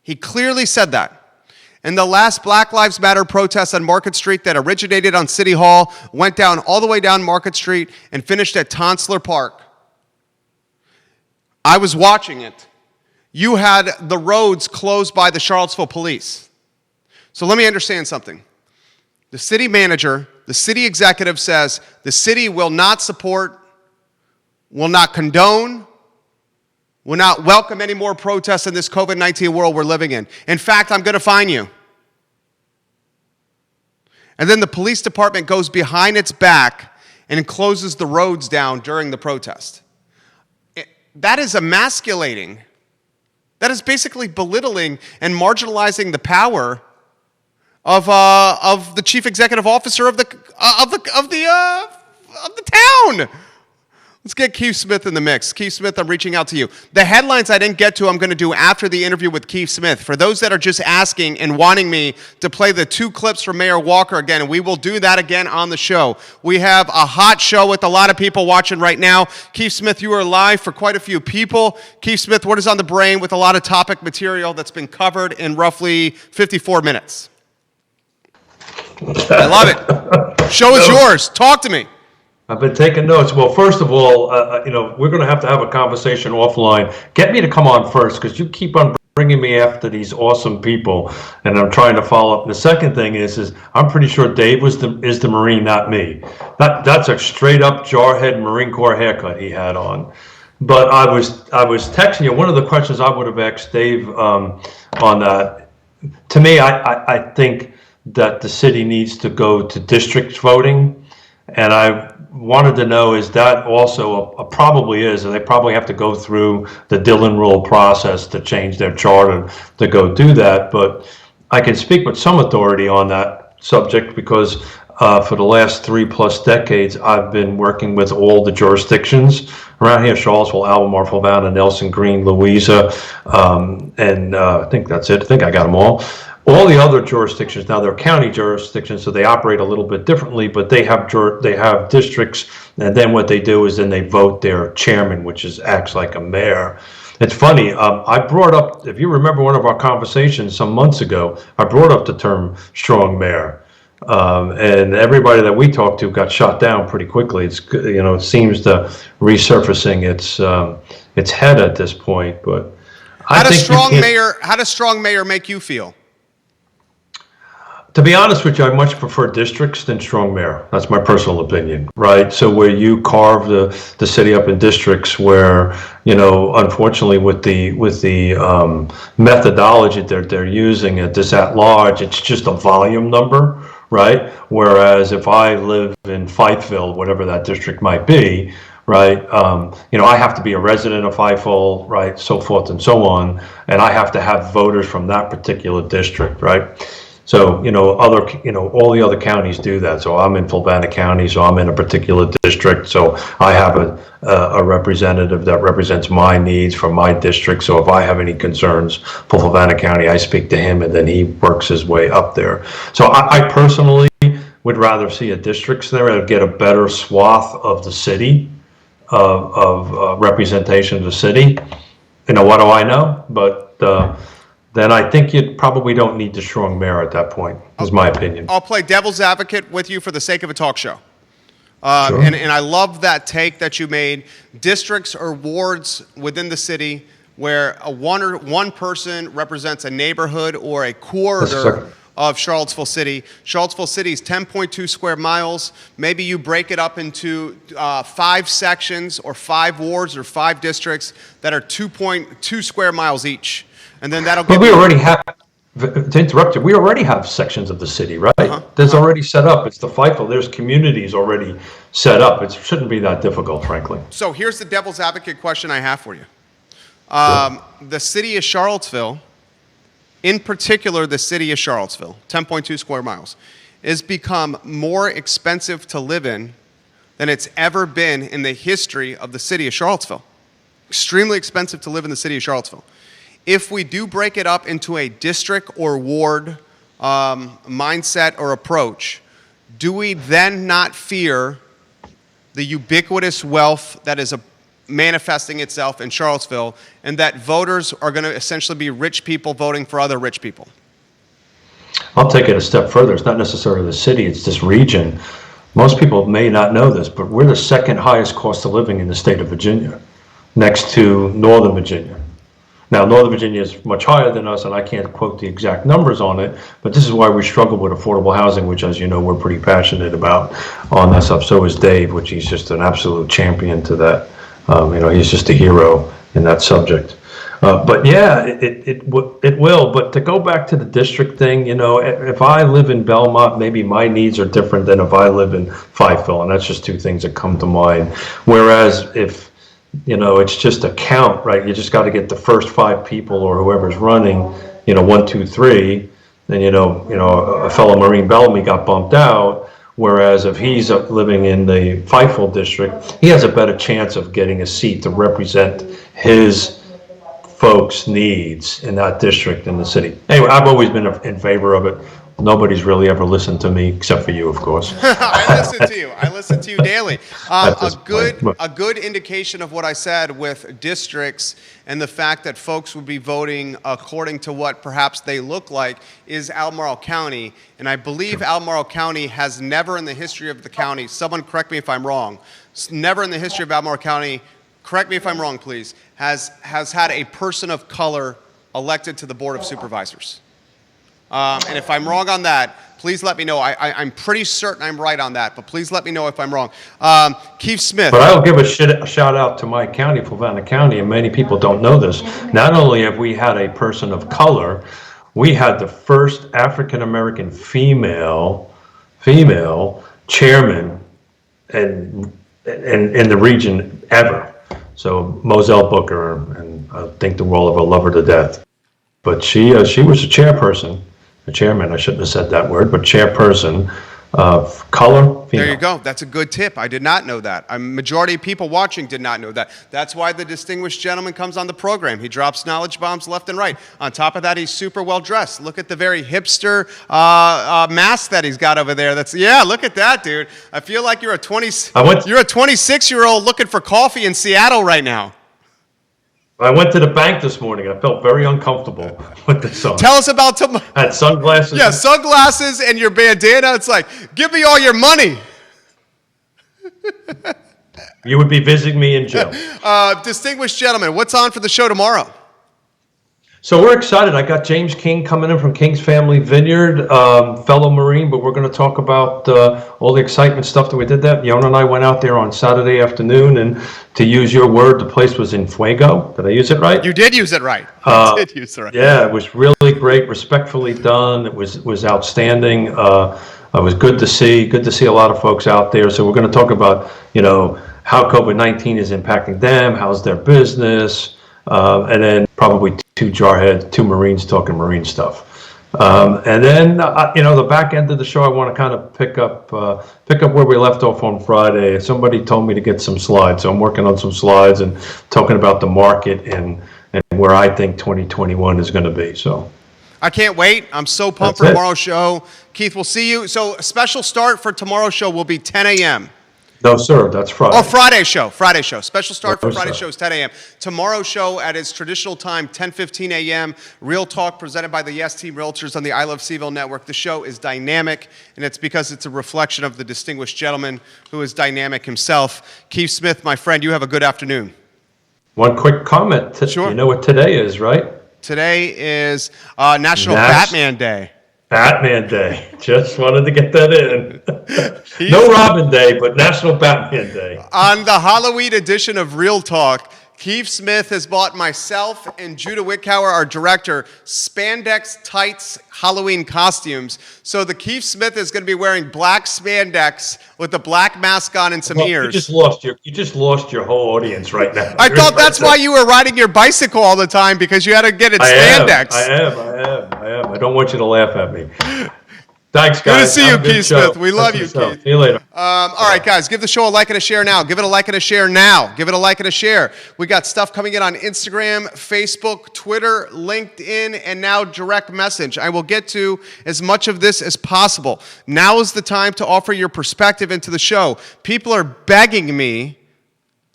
He clearly said that. And the last Black Lives Matter protest on Market Street that originated on City Hall went down all the way down Market Street and finished at Councilor Park. I was watching it. You had the roads closed by the Charlottesville police. So let me understand something. The city manager, the city executive says the city will not support, will not condone, will not welcome any more protests in this COVID-19 world we're living in. In fact, I'm going to fine you. And then the police department goes behind its back and closes the roads down during the protest. That is emasculating. That is basically belittling and marginalizing the power of the chief executive officer of the town. Let's get Keith Smith in the mix. Keith Smith, I'm reaching out to you. The headlines I didn't get to, I'm going to do after the interview with Keith Smith. For those that are just asking and wanting me to play the 2 clips from Mayor Walker again, and we will do that again on the show. We have a hot show with a lot of people watching right now. Keith Smith, you are live for quite a few people. Keith Smith, what is on the brain with a lot of topic material that's been covered in roughly 54 minutes? I love it. Show is yours. Talk to me. I've been taking notes. Well, first of all, we're going to have a conversation offline. Get me to come on first because you keep on bringing me after these awesome people, and I'm trying to follow up. And the second thing is I'm pretty sure Dave is the Marine, not me. That's a straight up jarhead Marine Corps haircut he had on. But I was texting you. One of the questions I would have asked Dave on that. To me, I think that the city needs to go to district voting, and I wanted to know, is that also probably is, and they probably have to go through the Dillon rule process to change their charter to go do that. But I can speak with some authority on that subject because for the last 3+ decades, I've been working with all the jurisdictions around here: Charlottesville, Albemarle, Flavanna, Nelson Green, Louisa, and I think that's it. I think I got them all. All the other jurisdictions, now they're county jurisdictions, so they operate a little bit differently, but they have districts, and then what they do is then they vote their chairman, which acts like a mayor. It's funny, I brought up, if you remember one of our conversations some months ago, I brought up the term strong mayor. And everybody that we talked to got shot down pretty quickly. It seems to resurfacing its head at this point, but how does strong mayor make you feel? To be honest with you, I much prefer districts than strong mayor. That's my personal opinion, right? So where you carve the city up in districts where, unfortunately with the methodology that they're using at this at large, it's just a volume number, right? Whereas if I live in Fifeville, whatever that district might be, right? I have to be a resident of Fifeville, right? So forth and so on, and I have to have voters from that particular district, right? So, all the other counties do that. So I'm in Fulvana County, so I'm in a particular district. So I have a representative that represents my needs from my district. So if I have any concerns for Fulvana County, I speak to him and then he works his way up there. So I personally would rather see a districts there and get a better swath of the city, of representation of the city. What do I know? But then I think you probably don't need the strong mayor at that point, is my opinion. I'll play devil's advocate with you for the sake of a talk show. Sure. And I love that take that you made. Districts or wards within the city where one person represents a neighborhood or a corridor of Charlottesville City. Charlottesville City is 10.2 square miles. Maybe you break it up into 5 sections or 5 wards or 5 districts that are 2.2 square miles each. And then that'll But we already have, to interrupt you, we already have sections of the city, right? There's already set up. It's the FIFO. There's communities already set up. It shouldn't be that difficult, frankly. So here's the devil's advocate question I have for you. The city of Charlottesville, in particular the city of Charlottesville, 10.2 square miles, has become more expensive to live in than it's ever been in the history of the city of Charlottesville. Extremely expensive to live in the city of Charlottesville. If we do break it up into a district or ward mindset or approach, do we then not fear the ubiquitous wealth that is manifesting itself in Charlottesville, and that voters are going to essentially be rich people voting for other rich people? I'll take it a step further. It's not necessarily the city, it's this region. Most people may not know this, but we're the second highest cost of living in the state of Virginia, next to Northern Virginia. Now, Northern Virginia is much higher than us, and I can't quote the exact numbers on it, but this is why we struggle with affordable housing, which, as you know, we're pretty passionate about on this stuff. So is Dave, which he's just an absolute champion to that. He's just a hero in that subject. But yeah, it will. But to go back to the district thing, if I live in Belmont, maybe my needs are different than if I live in Fifeville, and that's just two things that come to mind. Whereas if it's just a count, right? You just got to get the first 5 people or whoever's running, 1, 2, 3. Then, a fellow Marine Bellamy got bumped out. Whereas if he's living in the Fifeville district, he has a better chance of getting a seat to represent his folks' needs in that district in the city. Anyway, I've always been in favor of it. Nobody's really ever listened to me, except for you, of course. I listen to you daily. A good indication of what I said with districts and the fact that folks would be voting according to what perhaps they look like is Albemarle County. And I believe Albemarle County has never in the history of the county, someone correct me if I'm wrong, never in the history of Albemarle County, correct me if I'm wrong, please, has had a person of color elected to the Board of Supervisors. And if I'm wrong on that, please let me know. I'm pretty certain I'm right on that, but please let me know if I'm wrong. Keith Smith. But I'll give a shout out to my county, Fulvana County, and many people don't know this. Not only have we had a person of color, we had the first African-American female chairman in the region ever. So Moselle Booker, and I think the world of her love her to death. But she was a chairperson. A chairman, I shouldn't have said that word, but chairperson color, female. There you go. That's a good tip. I did not know that. A majority of people watching did not know that. That's why the distinguished gentleman comes on the program. He drops knowledge bombs left and right. On top of that, he's super well dressed. Look at the very hipster mask that he's got over there. Look at that, dude. I feel like you're a 26-year-old looking for coffee in Seattle right now. I went to the bank this morning. I felt very uncomfortable with this on. Tell us about tomorrow. I had sunglasses. Yeah, sunglasses and your bandana. It's like, give me all your money. You would be visiting me in jail. Distinguished gentlemen, what's on for the show tomorrow? So we're excited. I got James King coming in from King's Family Vineyard, fellow Marine, but we're going to talk about all the excitement stuff that we did that. Yona and I went out there on Saturday afternoon, and to use your word, the place was in fuego. Did I use it right? You did use it right. Yeah, it was really great, respectfully done. It was outstanding. It was good to see a lot of folks out there. So we're going to talk about, how COVID-19 is impacting them, how's their business, and then probably two Marines talking Marine stuff. And then, the back end of the show, I want to kind of pick up where we left off on Friday. Somebody told me to get some slides, so I'm working on some slides and talking about the market and where I think 2021 is going to be. So I can't wait. I'm so pumped for tomorrow's show. Keith, we'll see you. So a special start for tomorrow's show will be 10 a.m. No, sir, that's Friday. Oh, Friday show. Special start for Friday show is 10 a.m. Tomorrow's show at its traditional time, 10:15 a.m. Real Talk presented by the Yes Team Realtors on the I Love CVille network. The show is dynamic, and it's because it's a reflection of the distinguished gentleman who is dynamic himself. Keith Smith, my friend, you have a good afternoon. One quick comment. Sure. You know what today is, right? Today is National Batman Day. Batman Day. Just wanted to get that in. No Robin Day, but National Batman Day. On the Halloween edition of Real Talk, Keith Smith has bought myself and Judah Wickower, our director, spandex tights Halloween costumes. So the Keith Smith is going to be wearing black spandex with a black mask on and some ears. You just lost your whole audience right now. I thought that's why you were riding your bicycle all the time, because you had to get it spandex. I am. I don't want you to laugh at me. Thanks, guys. Good to see you, Keith Smith. We love you, Keith. See you later. All right, guys, give the show a like and a share now. Give it a like and a share now. Give it a like and a share. We got stuff coming in on Instagram, Facebook, Twitter, LinkedIn, and now direct message. I will get to as much of this as possible. Now is the time to offer your perspective into the show. People are begging me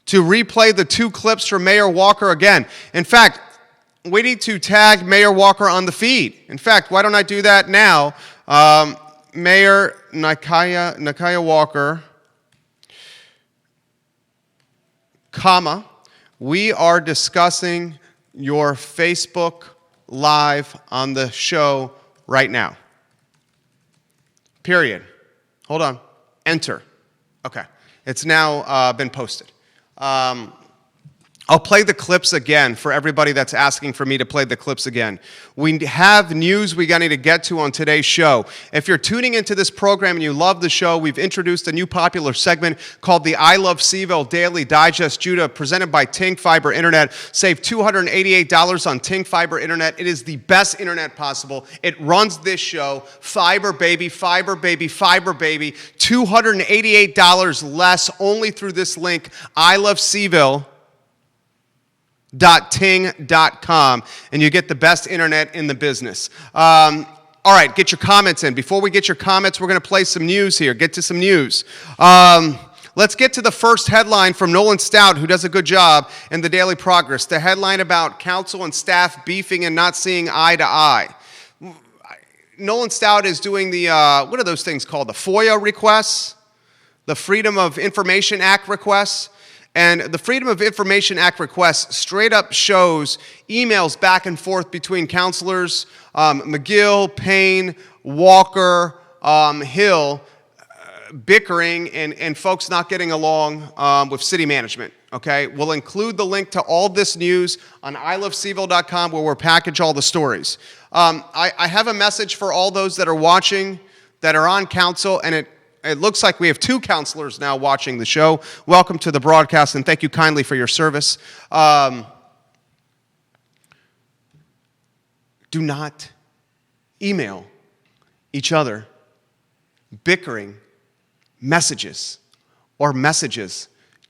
to replay the 2 clips from Mayor Walker again. In fact, we need to tag Mayor Walker on the feed. In fact, why don't I do that now? Mayor Nikuyah Walker, we are discussing your Facebook Live on the show right now. Period. Hold on. Enter. Okay. It's now been posted. I'll play the clips again for everybody that's asking for me to play the clips again. We have news we need to get to on today's show. If you're tuning into this program and you love the show, we've introduced a new popular segment called the I Love CVille Daily Digest, Judah, presented by Ting Fiber Internet. Save $288 on Ting Fiber Internet. It is the best internet possible. It runs this show. Fiber, baby, fiber, baby, fiber, baby. $288 less only through this link, ilovecville.ting.com, and you get the best internet in the business. All right, get your comments in. Before we get your comments, we're going to play some news here. Get to some news. Let's get to the first headline from Nolan Stout, who does a good job in the Daily Progress. The headline about council and staff beefing and not seeing eye to eye. Nolan Stout is doing the, what are those things called? The FOIA requests? The Freedom of Information Act requests? And the Freedom of Information Act request straight up shows emails back and forth between councilors, McGill, Payne, Walker, Hill, bickering and folks not getting along with city management, okay? We'll include the link to all this news on ilovecville.com where we'll package all the stories. I have a message for all those that are watching, that are on council, and it looks like we have 2 counselors now watching the show. Welcome to the broadcast, and thank you kindly for your service. Do not email each other bickering messages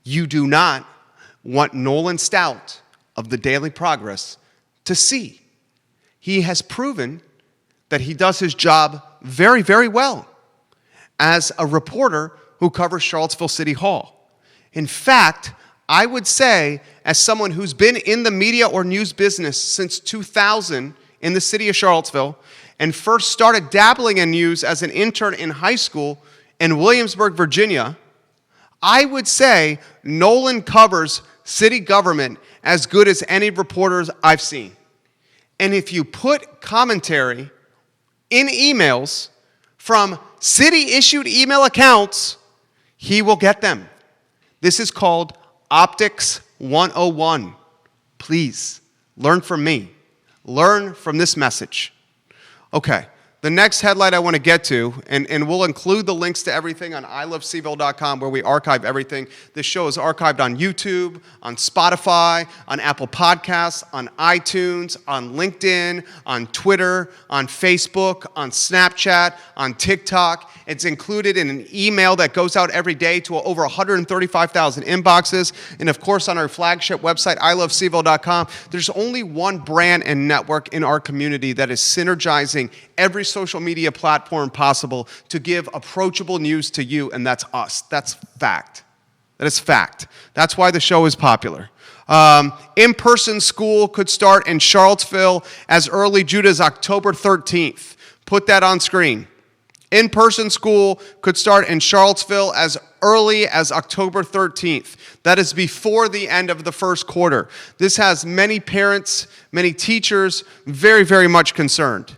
you do not want Nolan Stout of the Daily Progress to see. He has proven that he does his job very, very well as a reporter who covers Charlottesville City Hall. In fact, I would say, as someone who's been in the media or news business since 2000 in the city of Charlottesville, and first started dabbling in news as an intern in high school in Williamsburg, Virginia, I would say Nolan covers city government as good as any reporters I've seen. And if you put commentary in emails from city-issued email accounts, he will get them. This is called Optics 101. Please, learn from me. Learn from this message. Okay, the next headline I want to get to, and we'll include the links to everything on ilovecville.com where we archive everything. This show is archived on YouTube, on Spotify, on Apple Podcasts, on iTunes, on LinkedIn, on Twitter, on Facebook, on Snapchat, on TikTok. It's included in an email that goes out every day to over 135,000 inboxes. And of course, on our flagship website, ilovecville.com, there's only one brand and network in our community that is synergizing every social media platform possible to give approachable news to you, and that's us. That's fact. That is fact. That's why the show is popular. In-person school could start in Charlottesville as early as October 13th. Put that on screen. In-person school could start in Charlottesville as early as October 13th. That is before the end of the first quarter. This has many parents, many teachers very, very much concerned.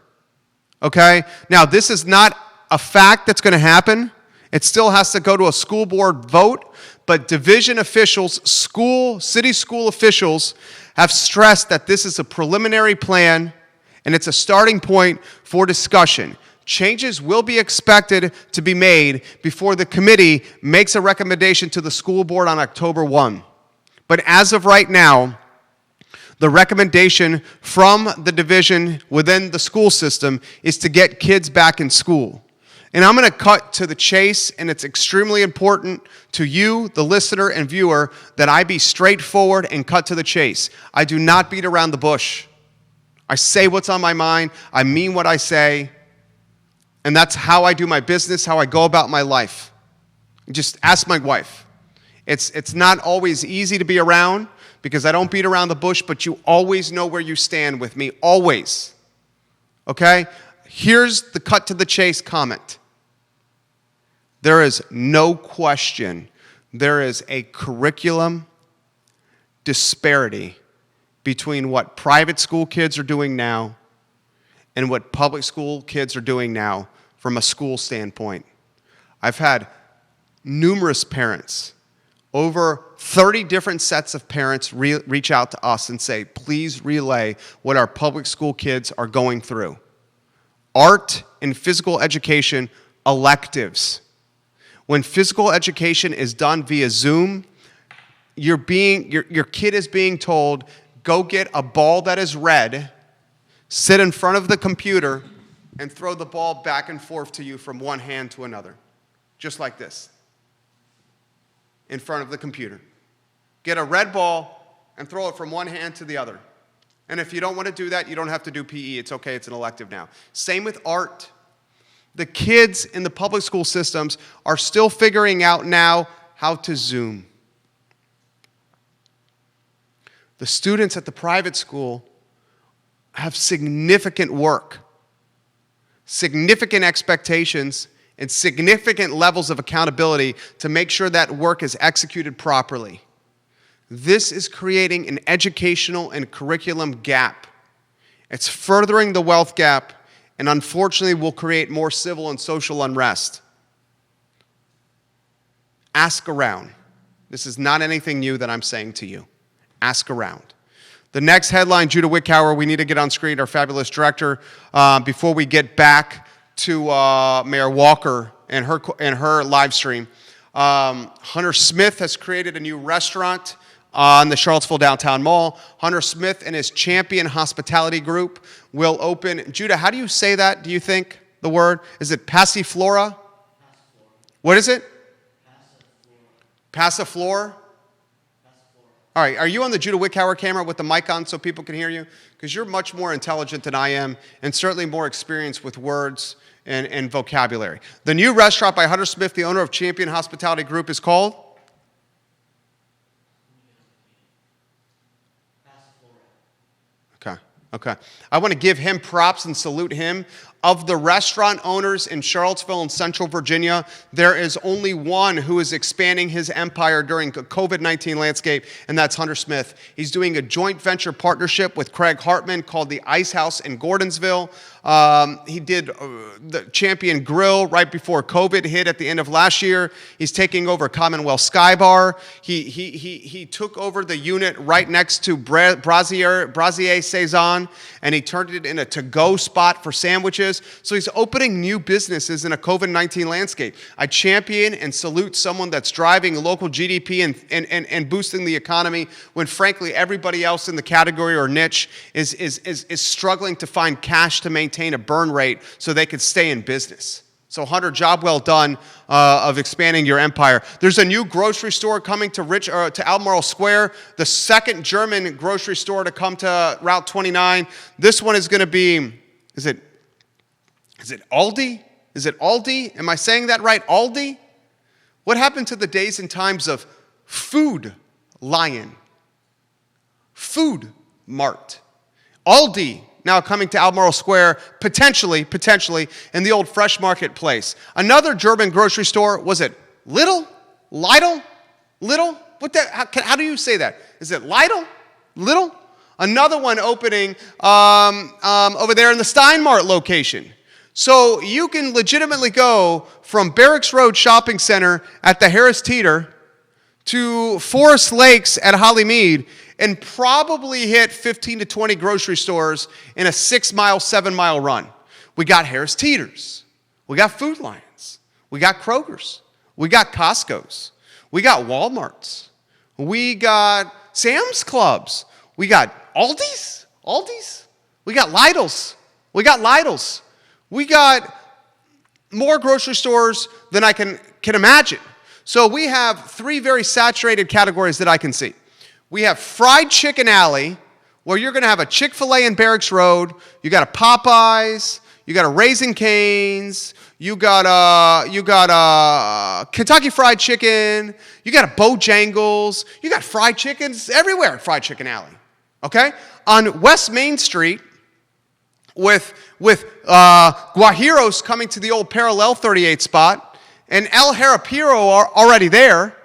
Okay? Now, this is not a fact that's going to happen. It still has to go to a school board vote, but division officials, city school officials have stressed that this is a preliminary plan and it's a starting point for discussion. Changes will be expected to be made before the committee makes a recommendation to the school board on October 1. But as of right now, the recommendation from the division within the school system is to get kids back in school. And I'm going to cut to the chase, and it's extremely important to you, the listener and viewer, that I be straightforward and cut to the chase. I do not beat around the bush. I say what's on my mind. I mean what I say. And that's how I do my business, how I go about my life. Just ask my wife. It's not always easy to be around because I don't beat around the bush, but you always know where you stand with me, always. Okay? Here's the cut to the chase comment. There is no question there is a curriculum disparity between what private school kids are doing now and what public school kids are doing now from a school standpoint. I've had numerous parents, over 30 different sets of parents reach out to us and say, please relay what our public school kids are going through. Art and physical education electives. When physical education is done via Zoom, your kid is being told, go get a ball that is red, sit in front of the computer, and throw the ball back and forth to you from one hand to another. Just like this. In front of the computer. Get a red ball and throw it from one hand to the other. And if you don't want to do that, you don't have to do PE. It's okay, it's an elective now. Same with art. The kids in the public school systems are still figuring out now how to Zoom. The students at the private school have significant work, significant expectations, and significant levels of accountability to make sure that work is executed properly. This is creating an educational and curriculum gap. It's furthering the wealth gap, and unfortunately will create more civil and social unrest. Ask around. This is not anything new that I'm saying to you. Ask around. The next headline, Judah Wickhauer, we need to get on screen, our fabulous director, before we get back to Mayor Walker and her live stream. Hunter Smith has created a new restaurant on the Charlottesville Downtown Mall. Hunter Smith and his Champion Hospitality Group will open. Judah, how do you say that, do you think, the word? Is it Passiflora? What is it? Passiflora. All right, are you on the Judah Wickhauer camera with the mic on so people can hear you? Because you're much more intelligent than I am and certainly more experienced with words and vocabulary. The new restaurant by Hunter Smith, the owner of Champion Hospitality Group, is called? Okay. I want to give him props and salute him. Of the restaurant owners in Charlottesville and Central Virginia, there is only one who is expanding his empire during the COVID-19 landscape, and that's Hunter Smith. He's doing a joint venture partnership with Craig Hartman called the Ice House in Gordonsville. He did the Champion Grill right before COVID hit at the end of last year. He's taking over Commonwealth Skybar. He took over the unit right next to Brasier Saison, and he turned it into a to-go spot for sandwiches. So he's opening new businesses in a COVID-19 landscape. I champion and salute someone that's driving local GDP and boosting the economy when, frankly, everybody else in the category or niche is struggling to find cash to maintain a burn rate so they could stay in business. So Hunter, job well done of expanding your empire. There's a new grocery store coming to Albemarle Square, the second German grocery store to come to Route 29. This one is going to be, is it Aldi? Is it Aldi? Am I saying that right? Aldi? What happened to the days and times of Food Lion? Food Mart. Aldi now coming to Albemarle Square, potentially, in the old Fresh Market place. Another German grocery store, was it Lidl? Lidl? How do you say that? Is it Lidl? Another one opening over there in the Steinmart location. So you can legitimately go from Barracks Road Shopping Center at the Harris Teeter to Forest Lakes at Hollymead and probably hit 15 to 20 grocery stores in a 6-mile, 7-mile run. We got Harris Teeters. We got Food Lions. We got Kroger's. We got Costco's. We got Walmart's. We got Sam's Clubs. We got Aldi's. We got Lidl's. We got more grocery stores than I can imagine. So we have 3 very saturated categories that I can see. We have Fried Chicken Alley, where you're going to have a Chick-fil-A in Barracks Road. You got a Popeyes. You got a Raising Cane's. You got a Kentucky Fried Chicken. You got a Bojangles. You got fried chickens everywhere at Fried Chicken Alley. Okay? On West Main Street, with Guajiros coming to the old Parallel 38 spot, and El Jarapiro are already there.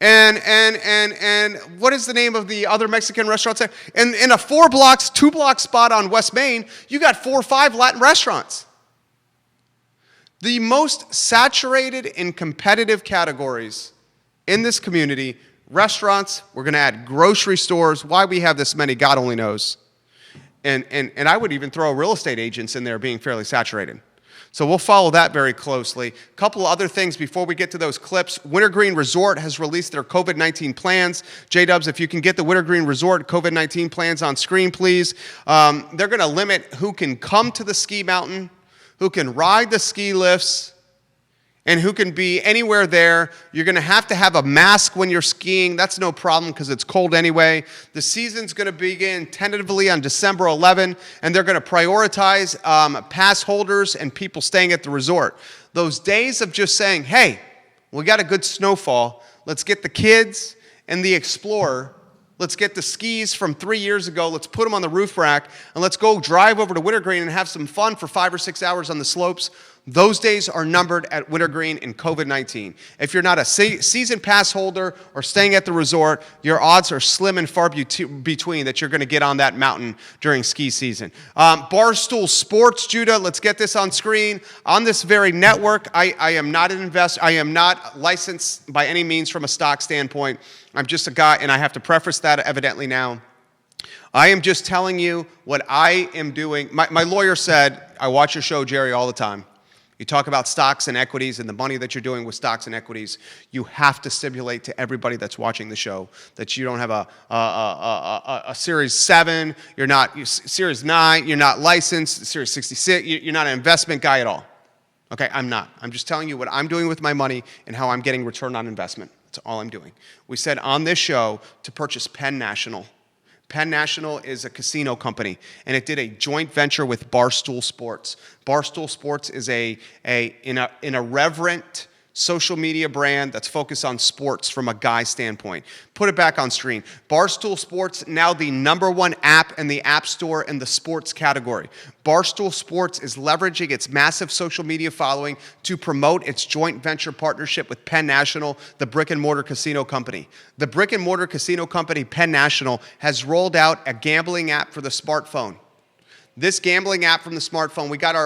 And what is the name of the other Mexican restaurants there? And in a 2-block spot on West Main, you got 4 or 5 Latin restaurants. The most saturated and competitive categories in this community, restaurants, we're going to add grocery stores. Why we have this many, God only knows. And I would even throw real estate agents in there being fairly saturated. So we'll follow that very closely. A couple other things before we get to those clips. Wintergreen Resort has released their COVID-19 plans. J-Dubs, if you can get the Wintergreen Resort COVID-19 plans on screen, please. They're going to limit who can come to the ski mountain, who can ride the ski lifts, and who can be anywhere there. You're going to have a mask when you're skiing. That's no problem because it's cold anyway. The season's going to begin tentatively on December 11, and they're going to prioritize pass holders and people staying at the resort. Those days of just saying, hey, we got a good snowfall. Let's get the kids and the Explorer. Let's get the skis from 3 years ago. Let's put them on the roof rack, and let's go drive over to Wintergreen and have some fun for 5 or 6 hours on the slopes. Those days are numbered at Wintergreen in COVID-19. If you're not a season pass holder or staying at the resort, your odds are slim and far between that you're going to get on that mountain during ski season. Barstool Sports, Judah, let's get this on screen. On this very network, I am not an investor. I am not licensed by any means from a stock standpoint. I'm just a guy, and I have to preface that evidently now. I am just telling you what I am doing. My lawyer said, I watch your show, Jerry, all the time. You talk about stocks and equities and the money that you're doing with stocks and equities. You have to stipulate to everybody that's watching the show that you don't have a Series 7, you're not Series 9, you're not licensed, Series 66, you're not an investment guy at all. Okay, I'm not. I'm just telling you what I'm doing with my money and how I'm getting return on investment. That's all I'm doing. We said on this show to purchase Penn National. Penn National is a casino company, and it did a joint venture with Barstool Sports. Barstool Sports is an irreverent social media brand that's focused on sports from a guy standpoint. Put it back on screen. Barstool Sports, now the #1 app in the App Store in the sports category. Barstool Sports is leveraging its massive social media following to promote its joint venture partnership with Penn National, the brick-and-mortar casino company. The brick-and-mortar casino company, Penn National, has rolled out a gambling app for the smartphone. This gambling app from the smartphone, we got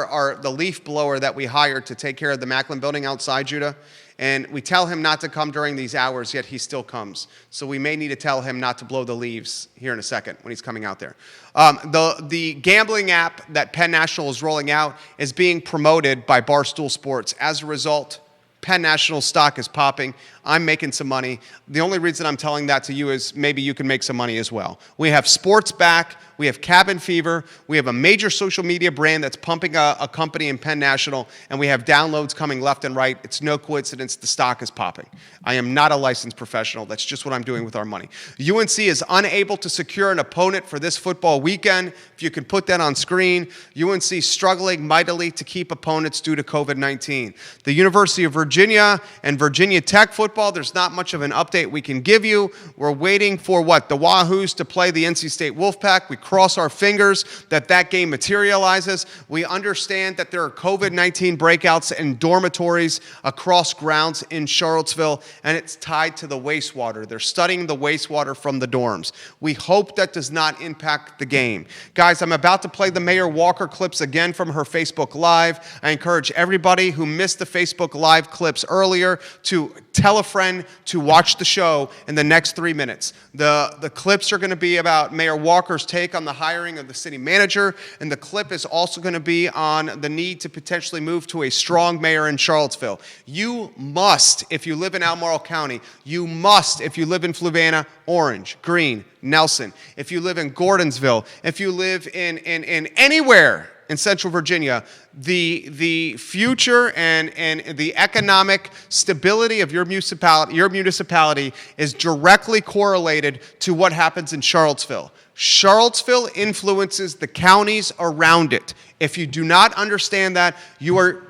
the leaf blower that we hired to take care of the Macklin building outside, Judah, and we tell him not to come during these hours, yet he still comes. So we may need to tell him not to blow the leaves here in a second when he's coming out there. The gambling app that Penn National is rolling out is being promoted by Barstool Sports. As a result, Penn National stock is popping. I'm making some money. The only reason I'm telling that to you is maybe you can make some money as well. We have sports back. We have cabin fever. We have a major social media brand that's pumping a company in Penn National, and we have downloads coming left and right. It's no coincidence the stock is popping. I am not a licensed professional. That's just what I'm doing with our money. UNC is unable to secure an opponent for this football weekend. If you can put that on screen, UNC struggling mightily to keep opponents due to COVID-19. The University of Virginia and Virginia Tech football, there's not much of an update we can give you. We're waiting for what? The Wahoos to play the NC State Wolfpack. We cross our fingers that game materializes. We understand that there are COVID-19 breakouts in dormitories across grounds in Charlottesville, and it's tied to the wastewater. They're studying the wastewater from the dorms. We hope that does not impact the game. Guys, I'm about to play the Mayor Walker clips again from her Facebook Live. I encourage everybody who missed the Facebook Live clips earlier to tell a friend to watch the show in the next 3 minutes. The clips are going to be about Mayor Walker's take on the hiring of the city manager, and the clip is also going to be on the need to potentially move to a strong mayor in Charlottesville. You must, if you live in Albemarle County, you must, if you live in Fluvanna, Orange, Greene, Nelson, if you live in Gordonsville, if you live in anywhere in Central Virginia, the future and the economic stability of your municipality is directly correlated to what happens in Charlottesville. Charlottesville influences the counties around it. If you do not understand that, you're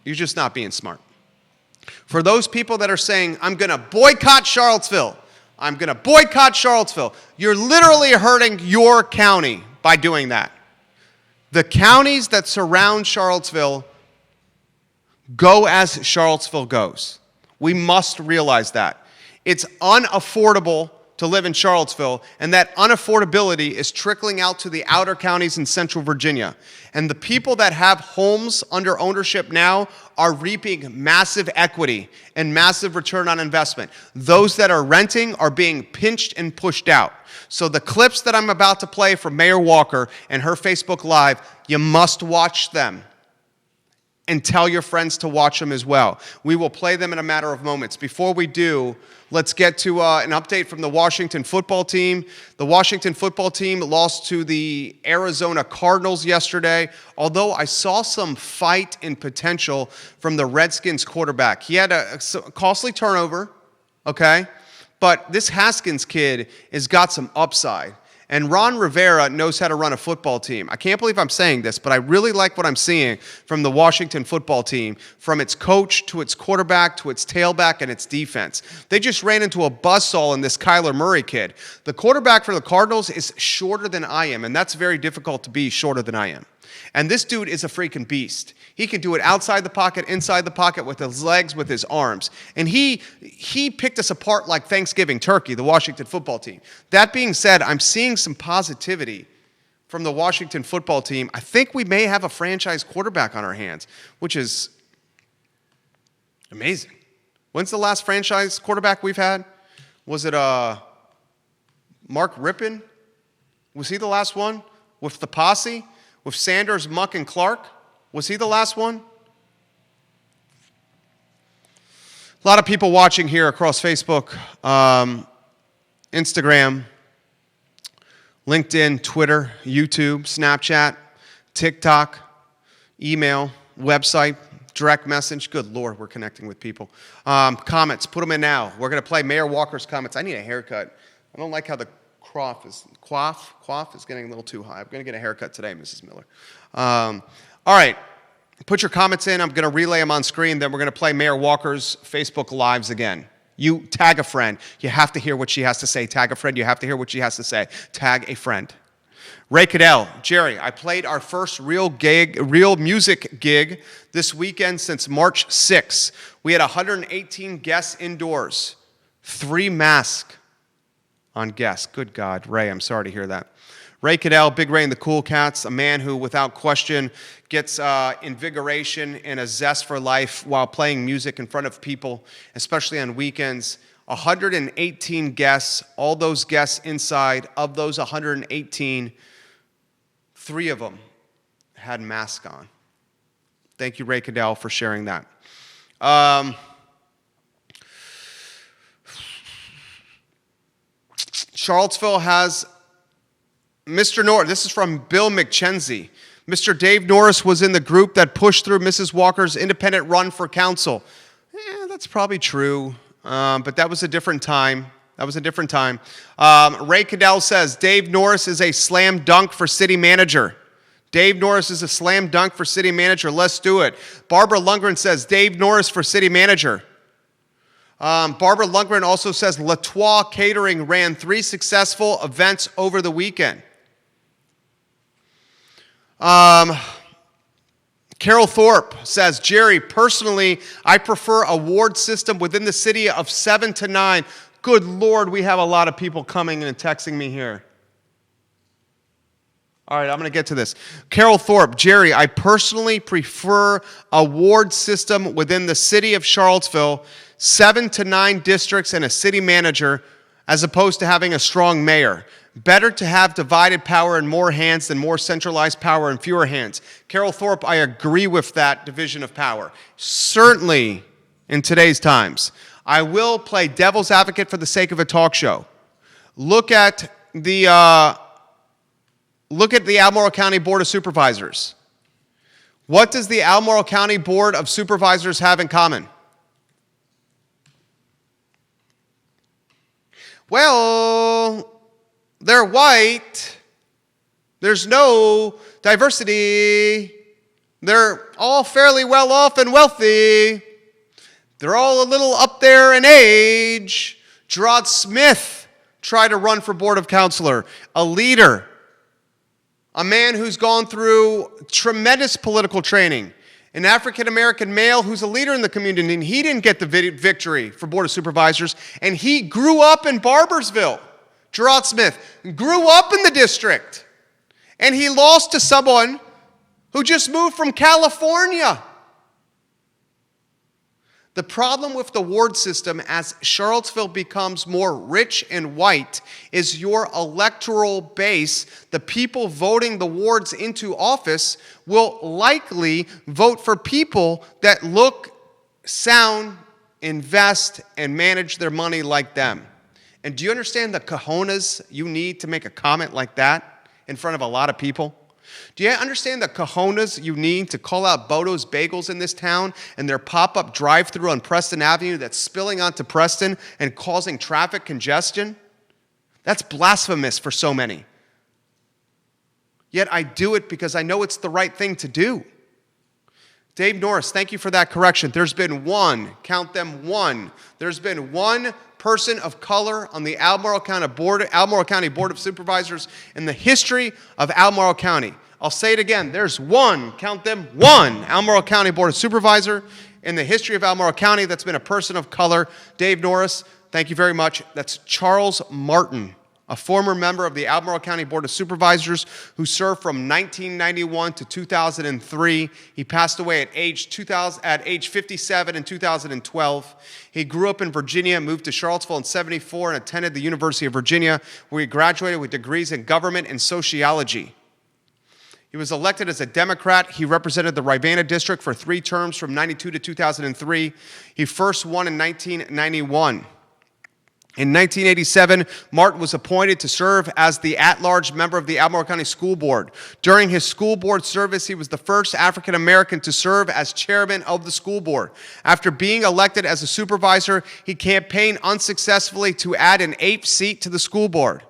just not being smart. For those people that are saying, I'm going to boycott Charlottesville, you're literally hurting your county by doing that. The counties that surround Charlottesville go as Charlottesville goes. We must realize that. It's unaffordable to live in Charlottesville, and that unaffordability is trickling out to the outer counties in Central Virginia. And the people that have homes under ownership now are reaping massive equity and massive return on investment. Those that are renting are being pinched and pushed out. So the clips that I'm about to play from Mayor Walker and her Facebook Live, you must watch them. And tell your friends to watch them as well. We will play them in a matter of moments. Before we do, let's get to an update from the Washington football team. The Washington football team lost to the Arizona Cardinals yesterday, although I saw some fight and potential from the Redskins quarterback. He had a costly turnover, okay? But this Haskins kid has got some upside. And Ron Rivera knows how to run a football team. I can't believe I'm saying this, but I really like what I'm seeing from the Washington football team, from its coach to its quarterback to its tailback and its defense. They just ran into a buzzsaw in this Kyler Murray kid. The quarterback for the Cardinals is shorter than I am, and that's very difficult to be shorter than I am. And this dude is a freaking beast. He can do it outside the pocket, inside the pocket, with his legs, with his arms. And he picked us apart like Thanksgiving turkey, the Washington football team. That being said, I'm seeing some positivity from the Washington football team. I think we may have a franchise quarterback on our hands, which is amazing. When's the last franchise quarterback we've had? Was it Mark Rippon? Was he the last one? With the posse? With Sanders, Muck, and Clark? Was he the last one? A lot of people watching here across Facebook, Instagram, LinkedIn, Twitter, YouTube, Snapchat, TikTok, email. website, direct message. Good Lord, we're connecting with people. Comments, put them in now. We're going to play Mayor Walker's comments. I need a haircut. I don't like how the quaff is getting a little too high. I'm going to get a haircut today, Mrs. Miller. All right. Put your comments in. I'm going to relay them on screen. Then we're going to play Mayor Walker's Facebook Lives again. You tag a friend. You have to hear what she has to say. Tag a friend. You have to hear what she has to say. Tag a friend. Ray Cadell, Jerry, I played our first real music gig this weekend since March 6th. We had 118 guests indoors, 3 masks on guests. Good God, Ray, I'm sorry to hear that. Ray Cadell, Big Ray and the Cool Cats, a man who, without question, gets invigoration and a zest for life while playing music in front of people, especially on weekends. 118 guests, all those guests inside. Of those 118, 3 of them had masks on. Thank you, Ray Cadell, for sharing that. Charlottesville has Mr. Norris. This is from Bill McKenzie. Mr. Dave Norris was in the group that pushed through Mrs. Walker's independent run for council. That's probably true, but that was a different time. Ray Cadell says, Dave Norris is a slam dunk for city manager. Dave Norris is a slam dunk for city manager. Let's do it. Barbara Lundgren says, Dave Norris for city manager. Barbara Lundgren also says, Latois Catering ran 3 successful events over the weekend. Carol Thorpe says, Jerry, personally, I prefer a ward system within the city of 7 to 9. Good Lord, we have a lot of people coming and texting me here. All right, I'm going to get to this. Carol Thorpe, Jerry, I personally prefer a ward system within the city of Charlottesville, 7 to 9 districts and a city manager, as opposed to having a strong mayor. Better to have divided power in more hands than more centralized power in fewer hands. Carol Thorpe, I agree with that division of power. Certainly in today's times. I will play devil's advocate for the sake of a talk show. Look at the Albemarle County Board of Supervisors. What does the Albemarle County Board of Supervisors have in common? Well, they're white. There's no diversity. They're all fairly well off and wealthy. They're all a little up there in age. Gerard Smith tried to run for Board of Councilor, a leader, a man who's gone through tremendous political training, an African-American male who's a leader in the community, and he didn't get the victory for Board of Supervisors, and he grew up in Barbersville. Gerard Smith grew up in the district, and he lost to someone who just moved from California. The problem with the ward system as Charlottesville becomes more rich and white is your electoral base, the people voting the wards into office, will likely vote for people that look, sound, invest, and manage their money like them. And do you understand the cojones you need to make a comment like that in front of a lot of people? Do you understand the cojones you need to call out Bodo's Bagels in this town and their pop-up drive-thru on Preston Avenue that's spilling onto Preston and causing traffic congestion? That's blasphemous for so many. Yet I do it because I know it's the right thing to do. Dave Norris, thank you for that correction. There's been one, count them one. There's been one person of color on the Albemarle County Board of Supervisors in the history of Albemarle County. I'll say it again. There's one, count them, one Albemarle County Board of Supervisor in the history of Albemarle County that's been a person of color. Dave Norris, thank you very much. That's Charles Martin, a former member of the Albemarle County Board of Supervisors who served from 1991 to 2003. He passed away at age 57 in 2012. He grew up in Virginia, moved to Charlottesville in 1974, and attended the University of Virginia, where he graduated with degrees in government and sociology. He was elected as a Democrat. He represented the Rivanna District for 3 terms from 1992 to 2003. He first won in 1991. In 1987, Martin was appointed to serve as the at-large member of the Albemarle County School Board. During his school board service, he was the first African American to serve as chairman of the school board. After being elected as a supervisor, he campaigned unsuccessfully to add an 8th seat to the school board.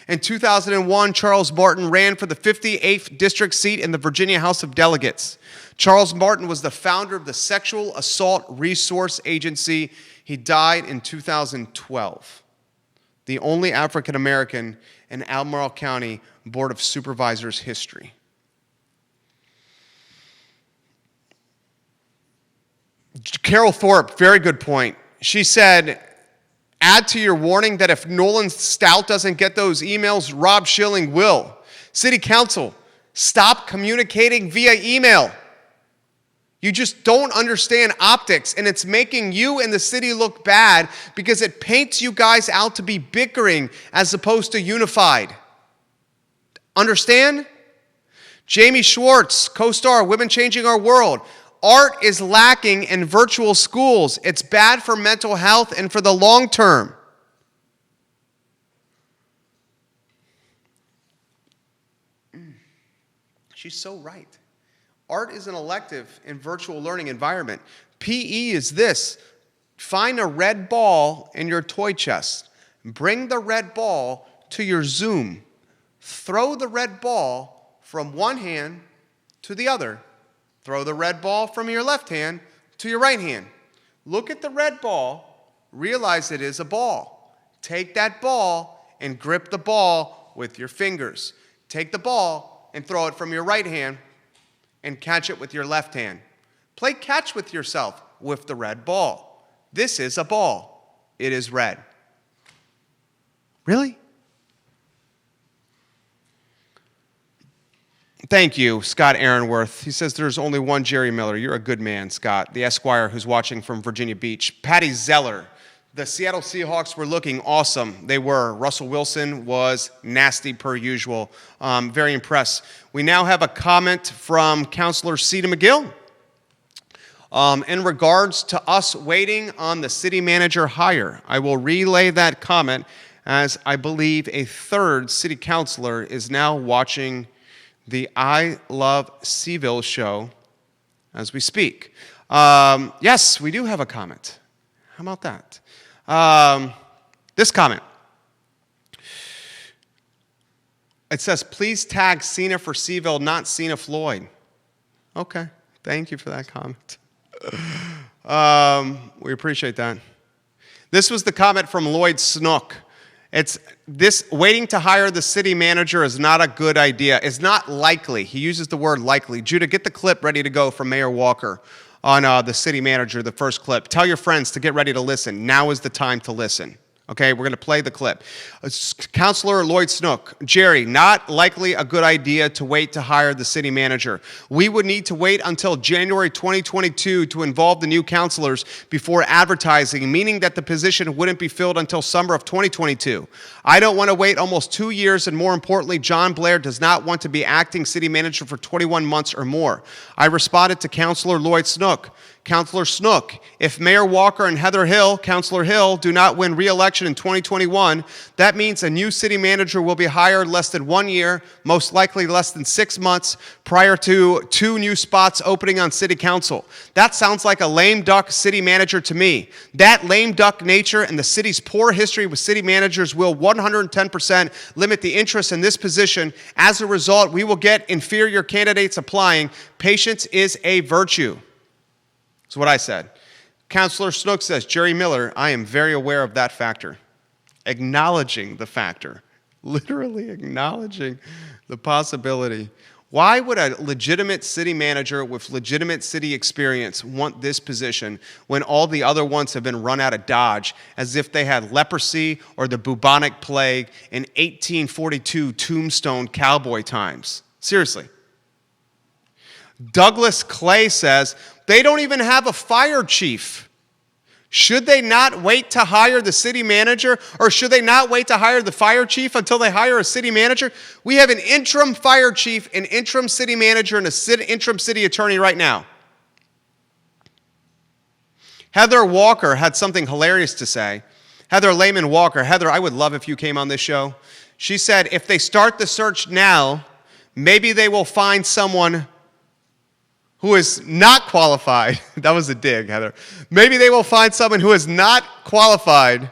In 2001, Charles Martin ran for the 58th district seat in the Virginia House of Delegates. Charles Martin was the founder of the Sexual Assault Resource Agency. He died in 2012. The only African American in Albemarle County Board of Supervisors history. Carol Thorpe, very good point. She said, add to your warning that if Nolan Stout doesn't get those emails, Rob Schilling will. City Council, stop communicating via email. You just don't understand optics, and it's making you and the city look bad because it paints you guys out to be bickering as opposed to unified. Understand? Jamie Schwartz, co-star, Women Changing Our World. Art is lacking in virtual schools. It's bad for mental health and for the long term. She's so right. Art is an elective in virtual learning environment. PE is this. Find a red ball in your toy chest. Bring the red ball to your Zoom. Throw the red ball from one hand to the other. Throw the red ball from your left hand to your right hand. Look at the red ball. Realize it is a ball. Take that ball and grip the ball with your fingers. Take the ball and throw it from your right hand and catch it with your left hand. Play catch with yourself with the red ball. This is a ball. It is red. Really? Thank you, Scott Aaronworth. He says there's only one Jerry Miller. You're a good man, Scott. The Esquire who's watching from Virginia Beach. Patty Zeller. The Seattle Seahawks were looking awesome. They were. Russell Wilson was nasty per usual. Very impressed. We now have a comment from Councilor Cedar McGill in regards to us waiting on the city manager hire. I will relay that comment as I believe a third city councilor is now watching the I Love CVille show as we speak. Yes, we do have a comment. How about that? This comment. It says, please tag Cena for CVille, not Cena Floyd. Okay, thank you for that comment. We appreciate that. This was the comment from Lloyd Snook. It's this waiting to hire the city manager is not a good idea. It's not likely. He uses the word likely. Judah, get the clip ready to go from Mayor Walker on the city manager, the first clip. Tell your friends to get ready to listen. Now is the time to listen. Okay, we're going to play the clip. Councilor Lloyd Snook, Jerry, not likely a good idea to wait to hire the city manager. We would need to wait until January 2022 to involve the new councilors before advertising, meaning that the position wouldn't be filled until summer of 2022. I don't want to wait almost 2 years, and more importantly, John Blair does not want to be acting city manager for 21 months or more. I responded to Councilor Lloyd Snook. Councilor Snook, if Mayor Walker and Heather Hill, Councilor Hill, do not win re-election in 2021, that means a new city manager will be hired less than 1 year, most likely less than 6 months, prior to 2 new spots opening on city council. That sounds like a lame duck city manager to me. That lame duck nature and the city's poor history with city managers will 110% limit the interest in this position. As a result, we will get inferior candidates applying. Patience is a virtue. That's what I said. Councilor Snook says, Jerry Miller, I am very aware of that factor. Acknowledging the factor. Literally acknowledging the possibility. Why would a legitimate city manager with legitimate city experience want this position when all the other ones have been run out of Dodge as if they had leprosy or the bubonic plague in 1842 Tombstone cowboy times? Seriously. Douglas Clay says, they don't even have a fire chief. Should they not wait to hire the city manager, or should they not wait to hire the fire chief until they hire a city manager? We have an interim fire chief, an interim city manager, and an interim city attorney right now. Heather Walker had something hilarious to say. Heather Lehman Walker. Heather, I would love if you came on this show. She said, if they start the search now, maybe they will find someone who is not qualified. That was a dig, Heather. Maybe they will find someone who is not qualified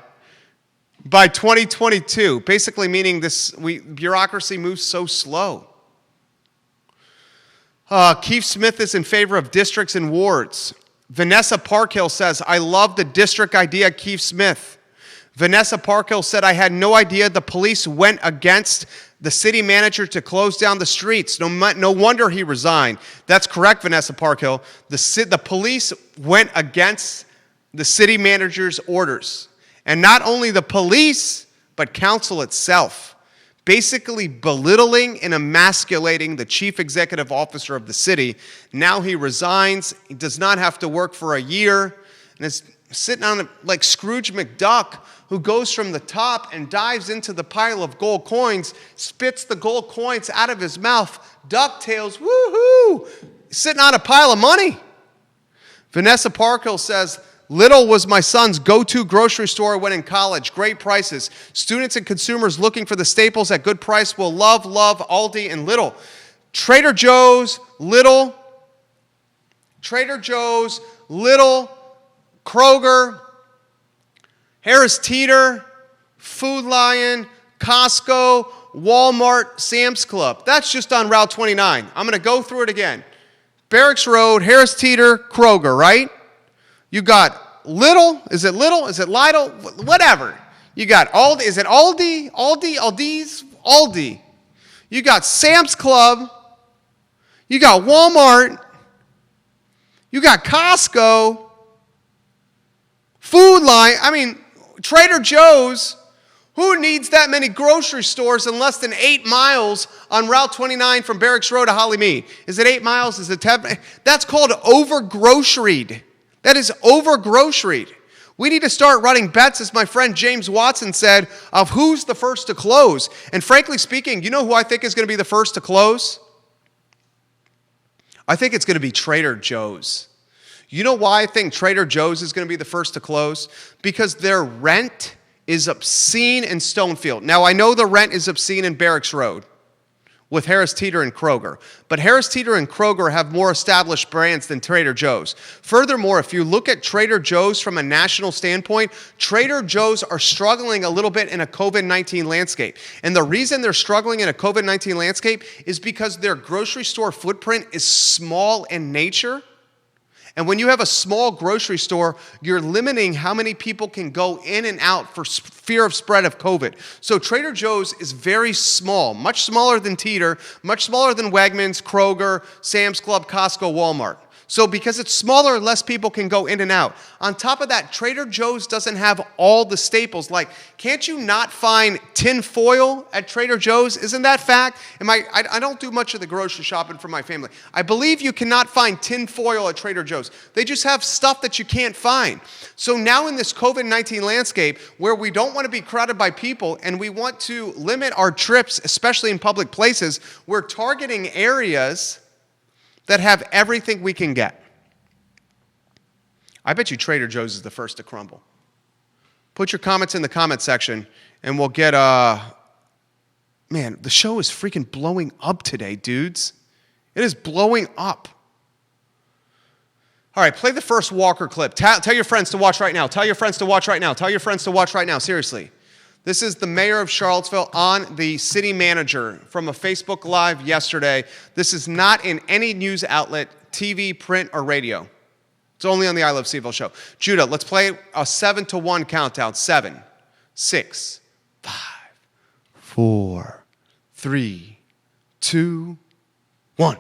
by 2022. Basically meaning bureaucracy moves so slow. Keith Smith is in favor of districts and wards. Vanessa Parkhill says, I love the district idea, Keith Smith. Vanessa Parkhill said, I had no idea the police went against the city manager to close down the streets. No wonder he resigned. That's correct, Vanessa Parkhill. The police went against the city manager's orders. And not only the police, but council itself, basically belittling and emasculating the chief executive officer of the city. Now he resigns. He does not have to work for a year and is sitting on like Scrooge McDuck, who goes from the top and dives into the pile of gold coins, spits the gold coins out of his mouth, DuckTales, woohoo, sitting on a pile of money. Vanessa Parkhill says, Lidl was my son's go-to grocery store when in college. Great prices. Students and consumers looking for the staples at good price will love Aldi and Lidl. Trader Joe's, Lidl, Kroger, Harris Teeter, Food Lion, Costco, Walmart, Sam's Club. That's just on Route 29. I'm going to go through it again. Barracks Road, Harris Teeter, Kroger, right? You got Lidl. Is it Lidl? Is it Lidl? Whatever. You got Aldi. Is it Aldi? Aldi. You got Sam's Club. You got Walmart. You got Costco. Food Line. I mean, Trader Joe's. Who needs that many grocery stores in less than 8 miles on Route 29 from Barracks Road to Hollymead? Is it 8 miles? Is it 10? That's called over-groceryed. That is over-groceryed. We need to start running bets, as my friend James Watson said, of who's the first to close. And frankly speaking, you know who I think is going to be the first to close? I think it's going to be Trader Joe's. You know why I think Trader Joe's is going to be the first to close? Because their rent is obscene in Stonefield. Now, I know the rent is obscene in Barracks Road with Harris Teeter and Kroger, but Harris Teeter and Kroger have more established brands than Trader Joe's. Furthermore, if you look at Trader Joe's from a national standpoint, Trader Joe's are struggling a little bit in a COVID-19 landscape. And the reason they're struggling in a COVID-19 landscape is because their grocery store footprint is small in nature. And when you have a small grocery store, you're limiting how many people can go in and out for fear of spread of COVID. So Trader Joe's is very small, much smaller than Teeter, much smaller than Wegmans, Kroger, Sam's Club, Costco, Walmart. So because it's smaller, less people can go in and out. On top of that, Trader Joe's doesn't have all the staples. Like, can't you not find tin foil at Trader Joe's? Isn't that fact? I don't do much of the grocery shopping for my family. I believe you cannot find tin foil at Trader Joe's. They just have stuff that you can't find. So now in this COVID-19 landscape, where we don't want to be crowded by people and we want to limit our trips, especially in public places, we're targeting areas that have everything we can get. I bet you Trader Joe's is the first to crumble. Put your comments in the comment section, and we'll get, man, the show is freaking blowing up today, dudes. It is blowing up. All right, play the first Walker clip. Tell your friends to watch right now. Tell your friends to watch right now. Tell your friends to watch right now, seriously. This is the mayor of Charlottesville on the city manager from a Facebook Live yesterday. This is not in any news outlet, TV, print, or radio. It's only on the I Love CVille show. Judah, let's play a 7-1 countdown. 7, 6, 5, 4, 3, 2, 1.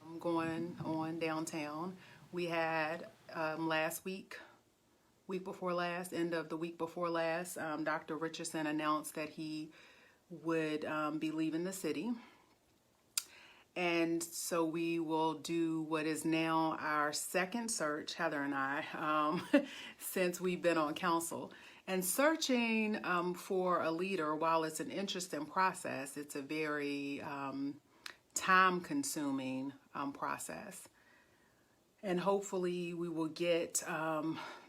I'm going on downtown. We had last week before last, end of the week before last, Dr. Richardson announced that he would be leaving the city. And so we will do what is now our second search, Heather and I, since we've been on council. And searching for a leader, while it's an interesting process, it's a very time-consuming process. And hopefully we will get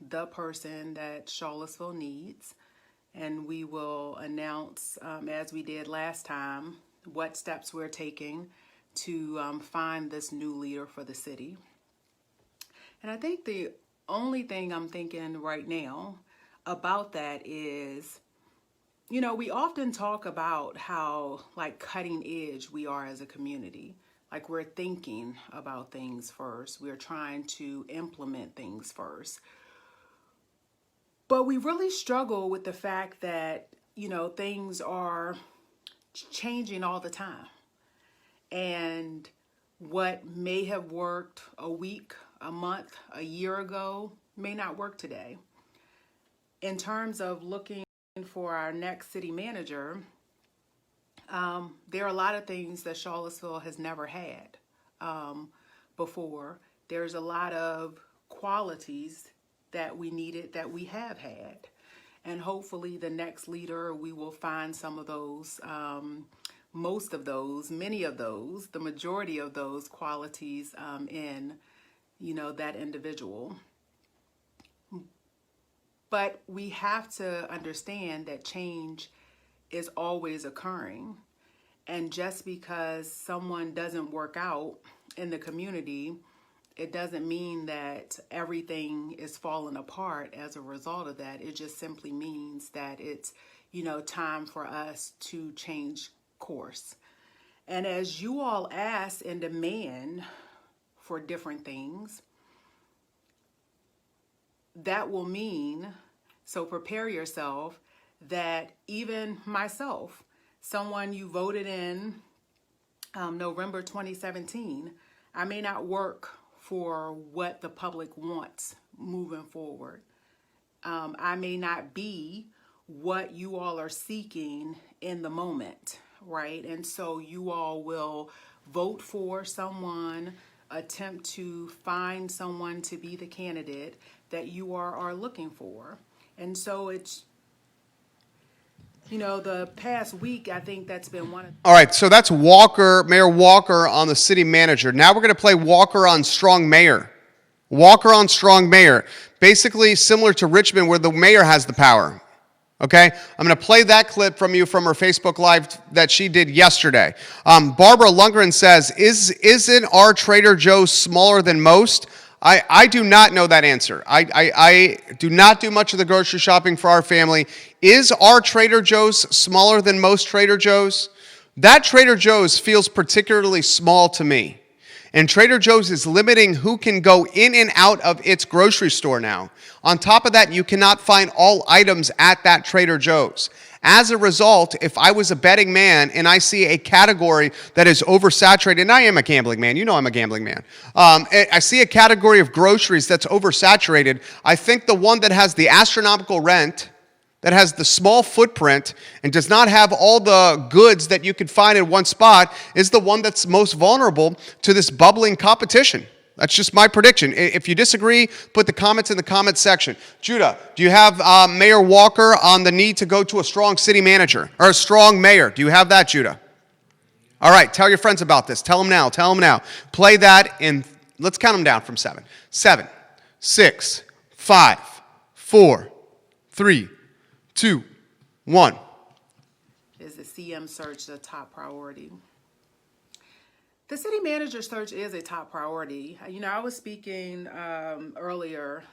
the person that Charlottesville needs. and we will announce, as we did last time, what steps we're taking to find this new leader for the city. And I think the only thing I'm thinking right now about that is, you know, we often talk about how like cutting edge we are as a community. Like we're thinking about things first. We're trying to implement things first. But we really struggle with the fact that, you know, things are changing all the time. And what may have worked a week, a month, a year ago may not work today. In terms of looking for our next city manager, there are a lot of things that Charlottesville has never had before. There's a lot of qualities that we needed that we have had. And hopefully the next leader, we will find some of those, most of those, many of those, the majority of those qualities in, you know, that individual. But we have to understand that change is always occurring. And just because someone doesn't work out in the community, it doesn't mean that everything is falling apart as a result of that. It just simply means that it's, you know, time for us to change course. And as you all ask and demand for different things, that will mean, so prepare yourself, that even myself, someone you voted in November 2017, I may not work for what the public wants moving forward. I may not be what you all are seeking in the moment, right? And so you all will vote for someone, attempt to find someone to be the candidate that you are looking for. And so it's, you know, the past week, I think that's been one of... All right, so that's Walker, Mayor Walker on the city manager. Now we're going to play Walker on strong mayor. Walker on strong mayor. Basically similar to Richmond where the mayor has the power. Okay, I'm going to play that clip from you from her Facebook Live that she did yesterday. Barbara Lundgren says, isn't our Trader Joe's smaller than most? I do not know that answer. I do not do much of the grocery shopping for our family. Is our Trader Joe's smaller than most Trader Joe's? That Trader Joe's feels particularly small to me. And Trader Joe's is limiting who can go in and out of its grocery store now. On top of that, you cannot find all items at that Trader Joe's. As a result, if I was a betting man and I see a category that is oversaturated, and I am a gambling man, you know I'm a gambling man. I see a category of groceries that's oversaturated. I think the one that has the astronomical rent, that has the small footprint, and does not have all the goods that you could find in one spot is the one that's most vulnerable to this bubbling competition. That's just my prediction. If you disagree, put the comments in the comments section. Judah, do you have Mayor Walker on the need to go to a strong city manager or a strong mayor? Do you have that, Judah? All right, tell your friends about this. Tell them now. Tell them now. Play that in, let's count them down from 7. 7, 6, 5, 4, 3, 2, 1. Is the CM search the top priority? The city manager search is a top priority. You know, I was speaking earlier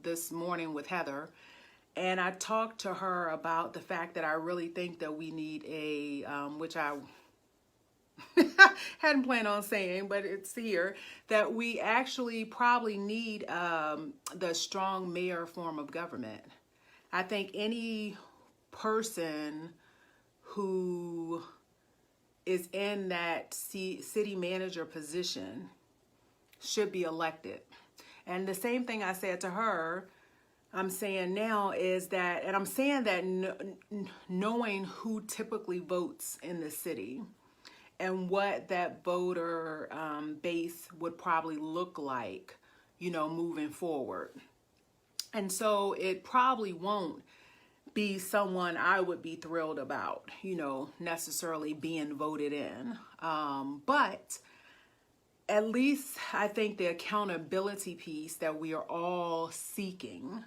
this morning with Heather, and I talked to her about the fact that I really think that we need a, which I hadn't planned on saying, but it's here, that we actually probably need the strong mayor form of government. I think any person who is in that city manager position should be elected. And the same thing I said to her, I'm saying now is that, and I'm saying that knowing who typically votes in the city and what that voter base would probably look like, you know, moving forward. And so it probably won't be someone I would be thrilled about, you know, necessarily being voted in. But at least I think the accountability piece that we are all seeking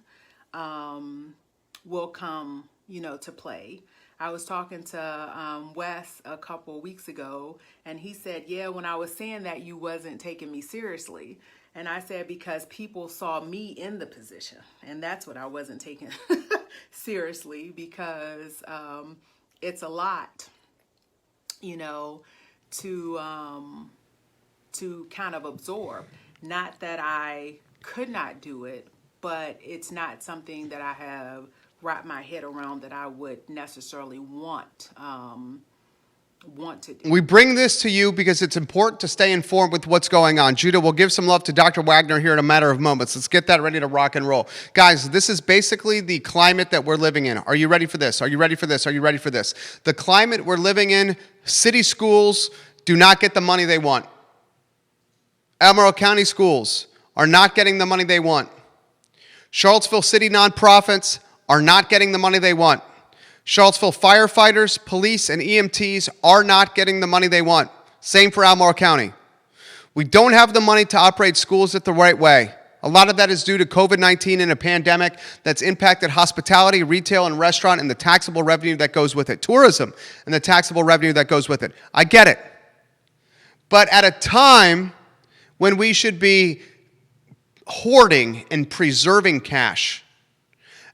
will come to play. I was talking to Wes a couple weeks ago, and he said, yeah, when I was saying that, you wasn't taking me seriously. And I said, because people saw me in the position, and that's what I wasn't taking seriously, because it's a lot, to kind of absorb. Not that I could not do it, but it's not something that I have wrapped my head around that I would necessarily want to do. We bring this to you because it's important to stay informed with what's going on. Judah, we'll give some love to Dr. Wagner here in a matter of moments. Let's get that ready to rock and roll. Guys, this is basically the climate that we're living in. Are you ready for this? Are you ready for this? Are you ready for this? The climate we're living in, city schools do not get the money they want. Albemarle County schools are not getting the money they want. Charlottesville city nonprofits are not getting the money they want. Charlottesville firefighters, police, and EMTs are not getting the money they want. Same for Albemarle County. We don't have the money to operate schools the right way. A lot of that is due to COVID-19 and a pandemic that's impacted hospitality, retail, and restaurant, and the taxable revenue that goes with it. Tourism and the taxable revenue that goes with it. I get it. But at a time when we should be hoarding and preserving cash,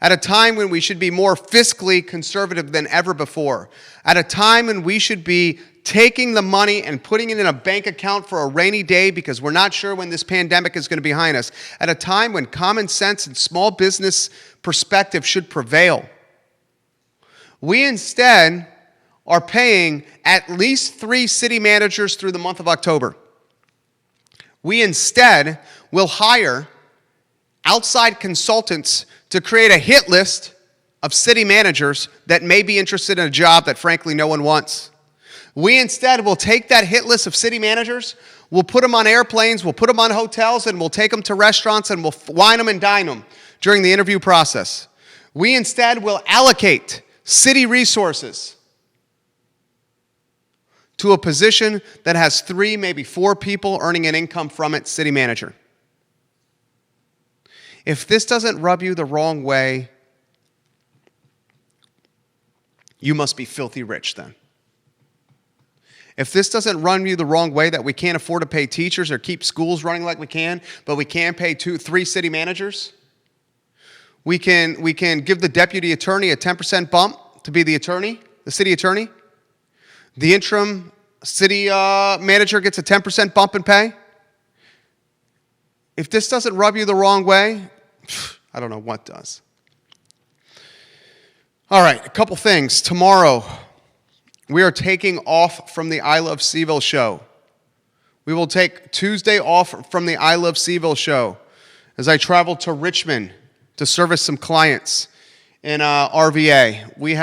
at a time when we should be more fiscally conservative than ever before, at a time when we should be taking the money and putting it in a bank account for a rainy day because we're not sure when this pandemic is going to be behind us, at a time when common sense and small business perspective should prevail, we instead are paying at least 3 city managers through the month of October. We instead will hire outside consultants to create a hit list of city managers that may be interested in a job that frankly no one wants. We instead will take that hit list of city managers, we'll put them on airplanes, we'll put them on hotels, and we'll take them to restaurants and we'll wine them and dine them during the interview process. We instead will allocate city resources to a position that has 3, maybe 4 people earning an income from it, city manager. If this doesn't rub you the wrong way, you must be filthy rich then. If this doesn't run you the wrong way that we can't afford to pay teachers or keep schools running like we can, but we can pay 3 city managers, we can give the deputy attorney a 10% bump to be the attorney, the city attorney. The interim city manager gets a 10% bump in pay. If this doesn't rub you the wrong way, I don't know what does. All right, a couple things. Tomorrow, we are taking off from the I Love CVille show. We will take Tuesday off from the I Love CVille show as I travel to Richmond to service some clients in RVA. We're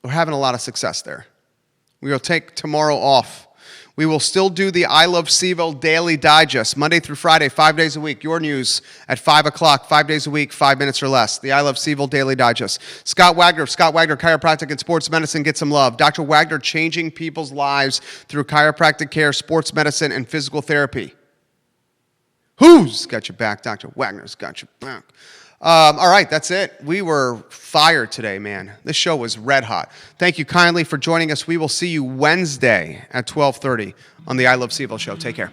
having a lot of success there. We will take tomorrow off. We will still do the I Love CVille Daily Digest, Monday through Friday, 5 days a week. Your news at 5 o'clock, 5 days a week, 5 minutes or less. The I Love CVille Daily Digest. Scott Wagner Chiropractic and Sports Medicine, get some love. Dr. Wagner changing people's lives through chiropractic care, sports medicine, and physical therapy. Who's got your back? Dr. Wagner's got your back. All right, that's it. We were fired today, man. This show was red hot. Thank you kindly for joining us. We will see you Wednesday at 12:30 on the I Love CVille show. Take care.